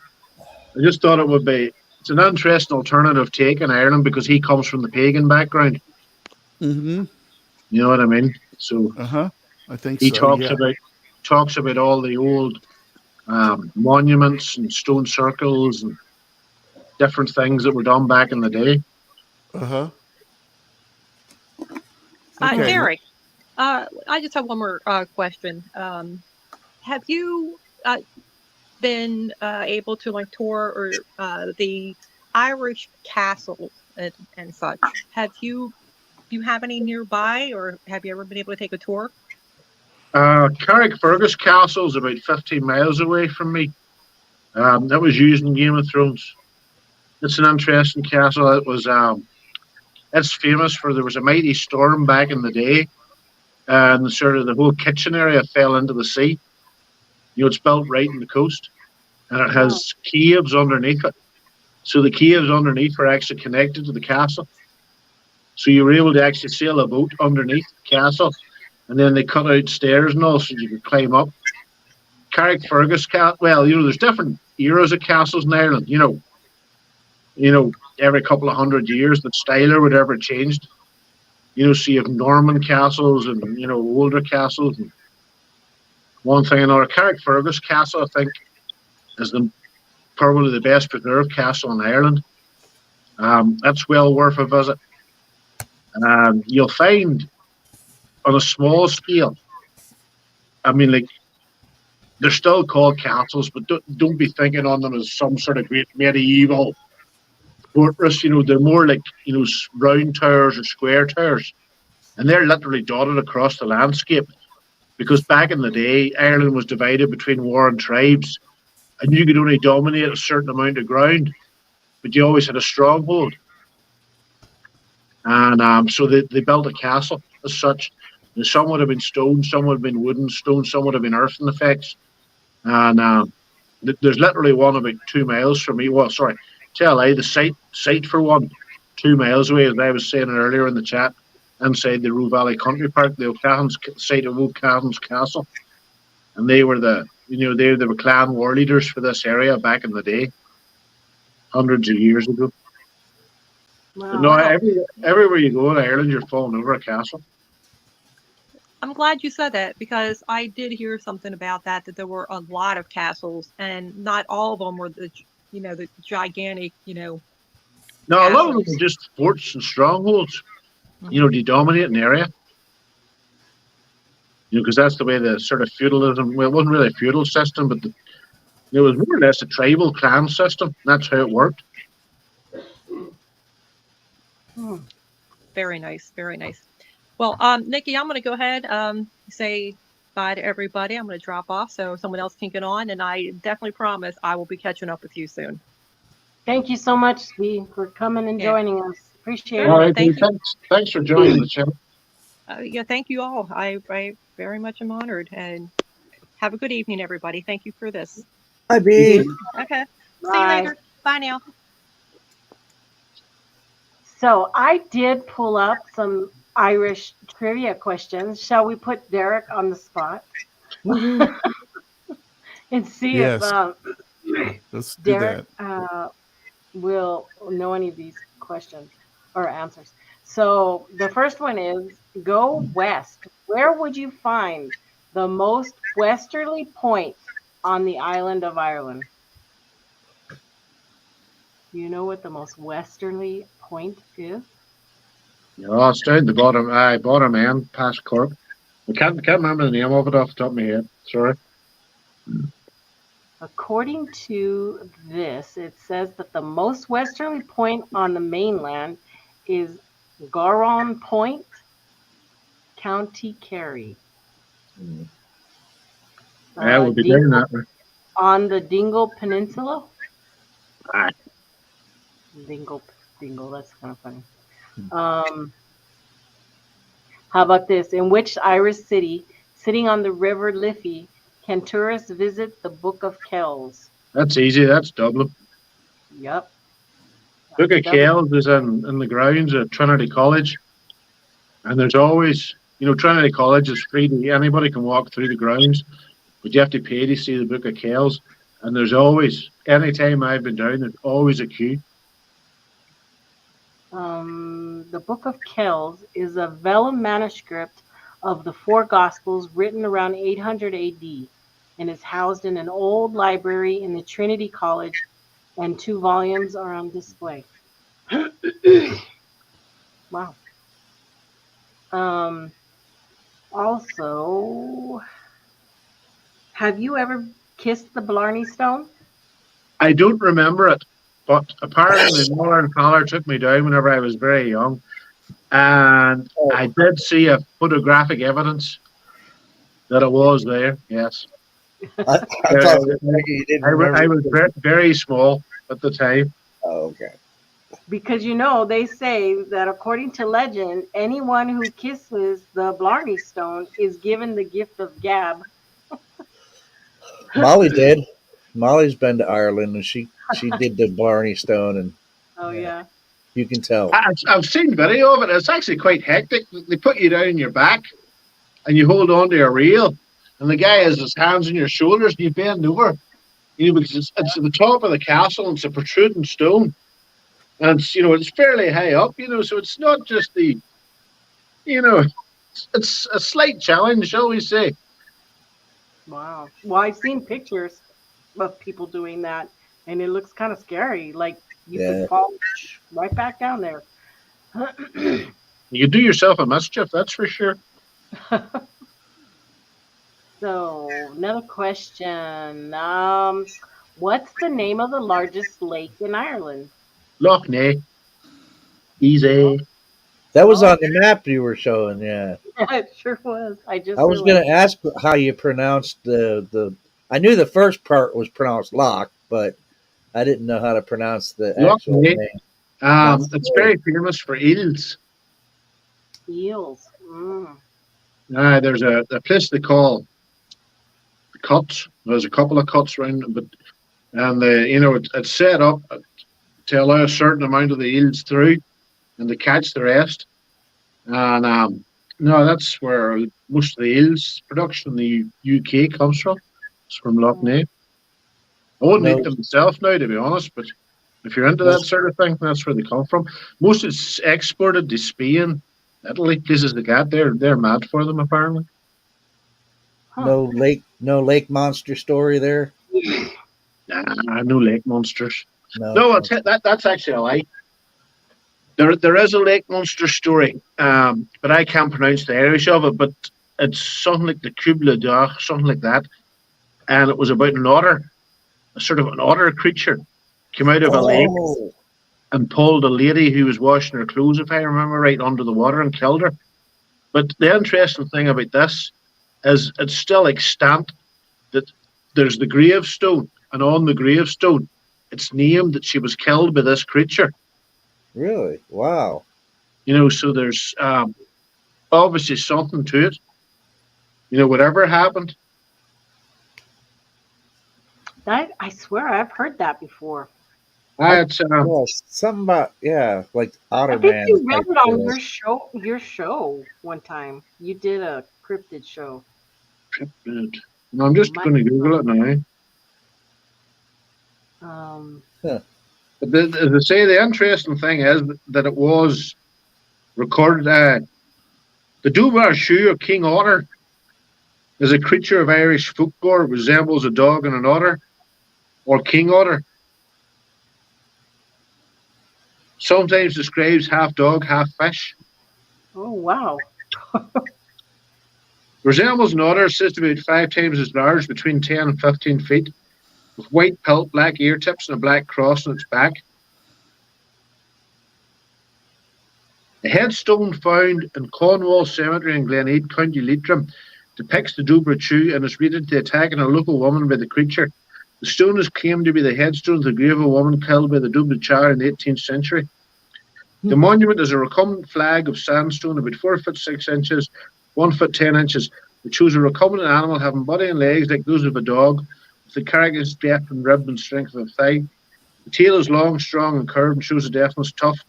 thought it would be. It's an interesting alternative take in Ireland because he comes from the pagan background. Mm-hmm. You know what I mean? So I think he talks about all the old monuments and stone circles and different things that were done back in the day. Uh-huh. Okay. Derek, I just have one more question. Have you been able to tour or the Irish castles and such? Do you have any nearby, or have you ever been able to take a tour? Carrickfergus Castle is about 15 miles away from me. That was used in Game of Thrones. It's an interesting castle. It was it's famous for there was a mighty storm back in the day, and sort of the whole kitchen area fell into the sea. It's built right in the coast, and it has caves underneath it. So the caves underneath are actually connected to the castle. So you were able to actually sail a boat underneath the castle, and then they cut out stairs and all so you could climb up. Carrickfergus Castle. Well, there's different eras of castles in Ireland. Every couple of 100 years, the style or whatever changed. So you have Norman castles and older castles and one thing or another. Carrickfergus Castle, I think, is probably the best preserved castle in Ireland. That's well worth a visit. You'll find on a small scale, they're still called castles, but don't be thinking on them as some sort of great medieval fortress. They're more like round towers or square towers. and they're literally dotted across the landscape. Because back in the day, Ireland was divided between warring tribes, and you could only dominate a certain amount of ground, but you always had a stronghold. And so they built a castle as such. And some would have been stone, some would have been wooden, stone, some would have been earthen effects. And there's literally one about 2 miles from me. Well, sorry, tell I the site for one, 2 miles away, as I was saying earlier in the chat, inside the Roe Valley Country Park, the O'Cahon's site of O'Cahon's Castle. And they were they were clan war leaders for this area back in the day, hundreds of years ago. Wow. But no, everywhere you go in Ireland, you're falling over a castle. I'm glad you said that, because I did hear something about that there were a lot of castles, and not all of them were the gigantic, No, a lot of them were just forts and strongholds, to dominate an area. Because that's the way the sort of feudalism, well, it wasn't really a feudal system, but it was more or less a tribal clan system. That's how it worked. Very nice, very nice. Well, Nikki, I'm going to go ahead say bye to everybody. I'm going to drop off so someone else can get on, and I definitely promise I will be catching up with you soon. Thank you so much, Steve, for coming and joining us. Appreciate All it. right, thanks for joining the channel. Yeah, thank you all. I very much am honored, and have a good evening, everybody. Thank you for this. Bye, B. Okay. Bye. See you later. Bye now. So I did pull up some Irish trivia questions. Shall we put Derek on the spot? And see if let's do Derek will know any of these questions or answers. So the first one is, go west. Where would you find the most westerly point on the island of Ireland? Do you know what the most westerly point is? Oh, it's down the bottom end, past Cork. I can't remember the name of it off the top of my head. Sorry. According to this, it says that the most westerly point on the mainland is Garon Point, County Kerry. Yeah, we'll be doing that one. On the Dingle Peninsula? Aye. Dingle, that's kind of funny. How about this? In which Irish city, sitting on the River Liffey, can tourists visit the Book of Kells? That's easy. That's Dublin. Yep. Book of Kells is in the grounds at Trinity College. And there's always, Trinity College is free to anybody can walk through the grounds, but you have to pay to see the Book of Kells. And there's always, anytime I've been down, there's always a queue. The Book of Kells is a vellum manuscript of the 4 Gospels written around 800 AD and is housed in an old library in the Trinity College, and 2 volumes are on display. Wow. Also, have you ever kissed the Blarney Stone? I don't remember it, but apparently my mother and father took me down whenever I was very young, and I did see a photographic evidence that it was there. Yes, I thought you didn't remember. I was very small at the time. Oh, okay. Because they say that according to legend, anyone who kisses the Blarney Stone is given the gift of gab. Molly did. Molly's been to Ireland, and she did the Blarney Stone, and yeah, you can tell. I've seen video of it. It's actually quite hectic. They put you down on your back, and you hold on to a rail, and the guy has his hands on your shoulders, and you bend over. Because it's at the top of the castle, and it's a protruding stone, and it's fairly high up. So it's not just the, it's a slight challenge, shall we say? Wow. Well, I've seen pictures of people doing that, and it looks kind of scary. Like you could fall right back down there. You do yourself a mischief, that's for sure. So, another question. What's the name of the largest lake in Ireland? Loch Ness. Easy. That was on the map you were showing, yeah. It sure was. I was going to ask how you pronounced the. I knew the first part was pronounced lock, but I didn't know how to pronounce the actual name. It's very famous for eels. Eels. There's a place they call the Cuts. There's a couple of cuts around, and it's set up to allow a certain amount of the eels through, and they catch the rest. And no, that's where most of the eels production in the UK comes from. It's from Loch Ness. I wouldn't eat them myself now, to be honest, but if you're into that sort of thing, that's where they come from. Most it's exported to Spain, Italy, places like that. They're mad for them, apparently. No lake monster story there. No lake monsters. No, that's actually a lie. There is a lake monster story, but I can't pronounce the Irish of it. But it's something like the Kubla Dach, something like that, and it was about an otter, a sort of an otter creature, came out of a lake and pulled a lady who was washing her clothes, if I remember right, under the water and killed her. But the interesting thing about this is it's still extant that there's the gravestone, and on the gravestone, it's named that she was killed by this creature. Really? Wow. So there's obviously something to it. Whatever happened. I swear I've heard that before. It's something about like Otter I think Man. you read it on your show one time. You did a cryptid show. Cryptid. No, I'm just going to Google it now. But as I say, the interesting thing is that it was recorded. The Dubar shoe of King Otter is a creature of Irish folklore. It resembles a dog and an otter, or king otter. Sometimes describes half dog, half fish. Oh, wow. Resembles an otter, says to be about 5 times as large, between 10 and 15 feet, with white pelt, black ear tips, and a black cross on its back. A headstone found in Cornwall Cemetery in Gleneid, County Leitrim, depicts the Dobra Chew and is rated to attacking a local woman by the creature. The stone is claimed to be the headstone of the grave of a woman killed by the Dobra Char in the 18th century. The monument is a recumbent flag of sandstone about 4 foot 6 inches, 1 foot 10 inches. It shows a recumbent animal having body and legs like those of a dog, with the carcass depth and rib and strength of a thigh. The tail is long, strong, and curved and shows a definite tuft.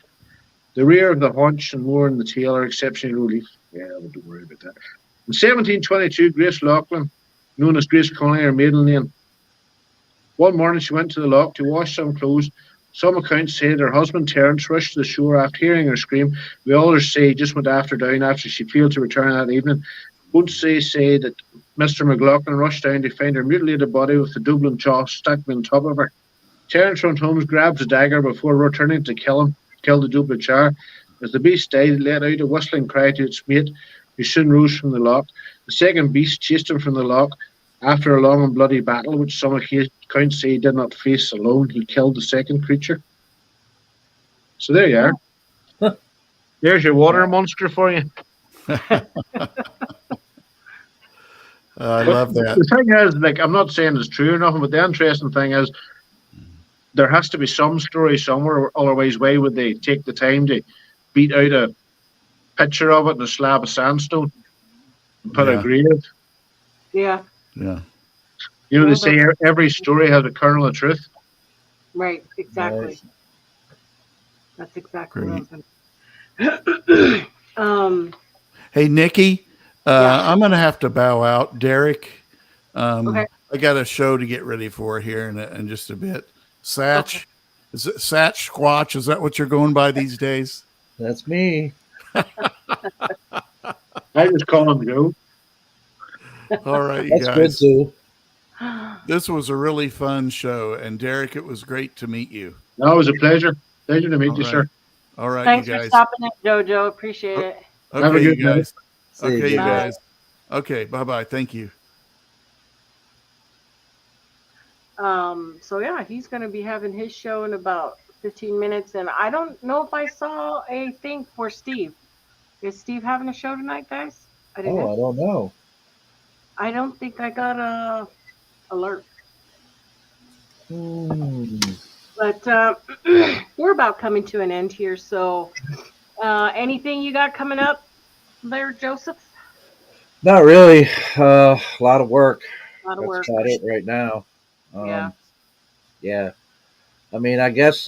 The rear of the haunch and more in the tail are exceptionally low leaf. Yeah, don't worry about that. In 1722, Grace Loughlin, known as Grace Connolly, her maiden name, one morning she went to the loch to wash some clothes. Some accounts say that her husband Terence rushed to the shore after hearing her scream. The others say he just went after down after she failed to return that evening. Both say that Mr. McLaughlin rushed down to find her mutilated body with the Dublin jaw stuck on top of her. Terence runs home, grabs a dagger before returning to kill the Dublin Char. As the beast died, it let out a whistling cry to its mate, who soon rose from the loch. The second beast chased him from the loch. After a long and bloody battle, which some accounts say he did not face alone, he killed the second creature. So there you are. Huh. There's your water monster for you. I love that. The thing is, I'm not saying it's true or nothing, but the interesting thing is there has to be some story somewhere, otherwise why would they take the time to beat out a picture of it in a slab of sandstone and put a grave? Yeah. Yeah. They say every story has a kernel of truth. Right, exactly. Nice. That's exactly what I'm Hey, Nikki, I'm going to have to bow out. Derek, okay. I got a show to get ready for here in just a bit. Satch, is it Satch Squatch? Is that what you're going by these days? That's me. I just call him Joe. All right, you That's guys. good too. This was a really fun show, and Derek, it was great to meet you. No, it was a pleasure. Pleasure to meet you, sir. All right, Thanks you guys. for stopping in, JoJo. Appreciate it. Okay, you guys. Okay, you Bye. guys. Okay, bye-bye. Thank you. So yeah, he's going to be having his show in about 15 minutes, and I don't know if I saw a thing for Steve. Is Steve having a show tonight, guys? I didn't Oh, know. I don't know. I don't think I got a alert. But we're about coming to an end here. So, anything you got coming up there, Joseph? Not really. A lot of work. A lot of That's work. about it right now. Yeah. Yeah. I mean, I guess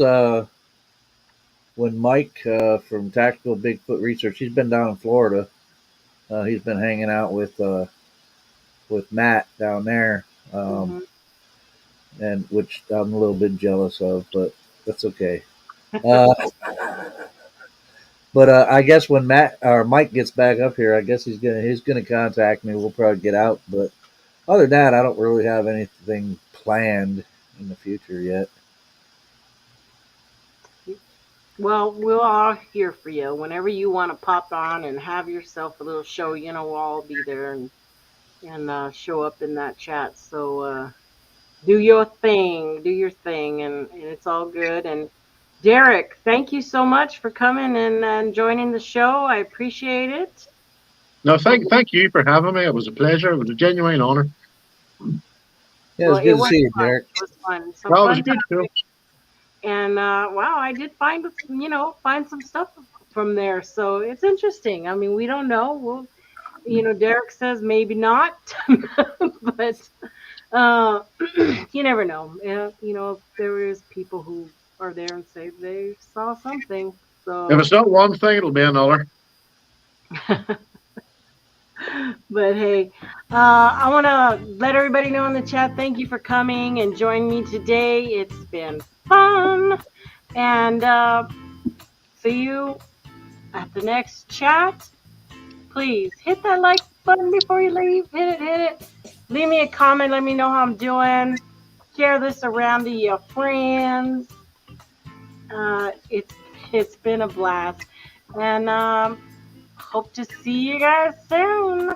when Mike from Tactical Bigfoot Research, he's been down in Florida. He's been hanging out with Matt down there, and which I'm a little bit jealous of, but that's okay. But I guess when Matt or Mike gets back up here, I guess he's gonna contact me. We'll probably get out, but other than that, I don't really have anything planned in the future yet. Well, we're all here for you. Whenever you want to pop on and have yourself a little show, we'll all be there and show up in that chat. So do your thing, and it's all good. And Derek, thank you so much for coming and joining the show. I appreciate it. No, thank you for having me. It was a pleasure. It was a genuine honor. Yeah, it was good to see you, Derek. It was fun. It was a good show. And wow, I did find some stuff from there. So it's interesting. I mean, we don't know. Derek says maybe not, but you never know. If there is people who are there and say they saw something. So if it's not one thing, it'll be another. But hey, I want to let everybody know in the chat, thank you for coming and joining me today. It's been fun. And see you at the next chat. Please hit that like button before you leave. Hit it. Leave me a comment. Let me know how I'm doing. Share this around to your friends. It's been a blast. And hope to see you guys soon.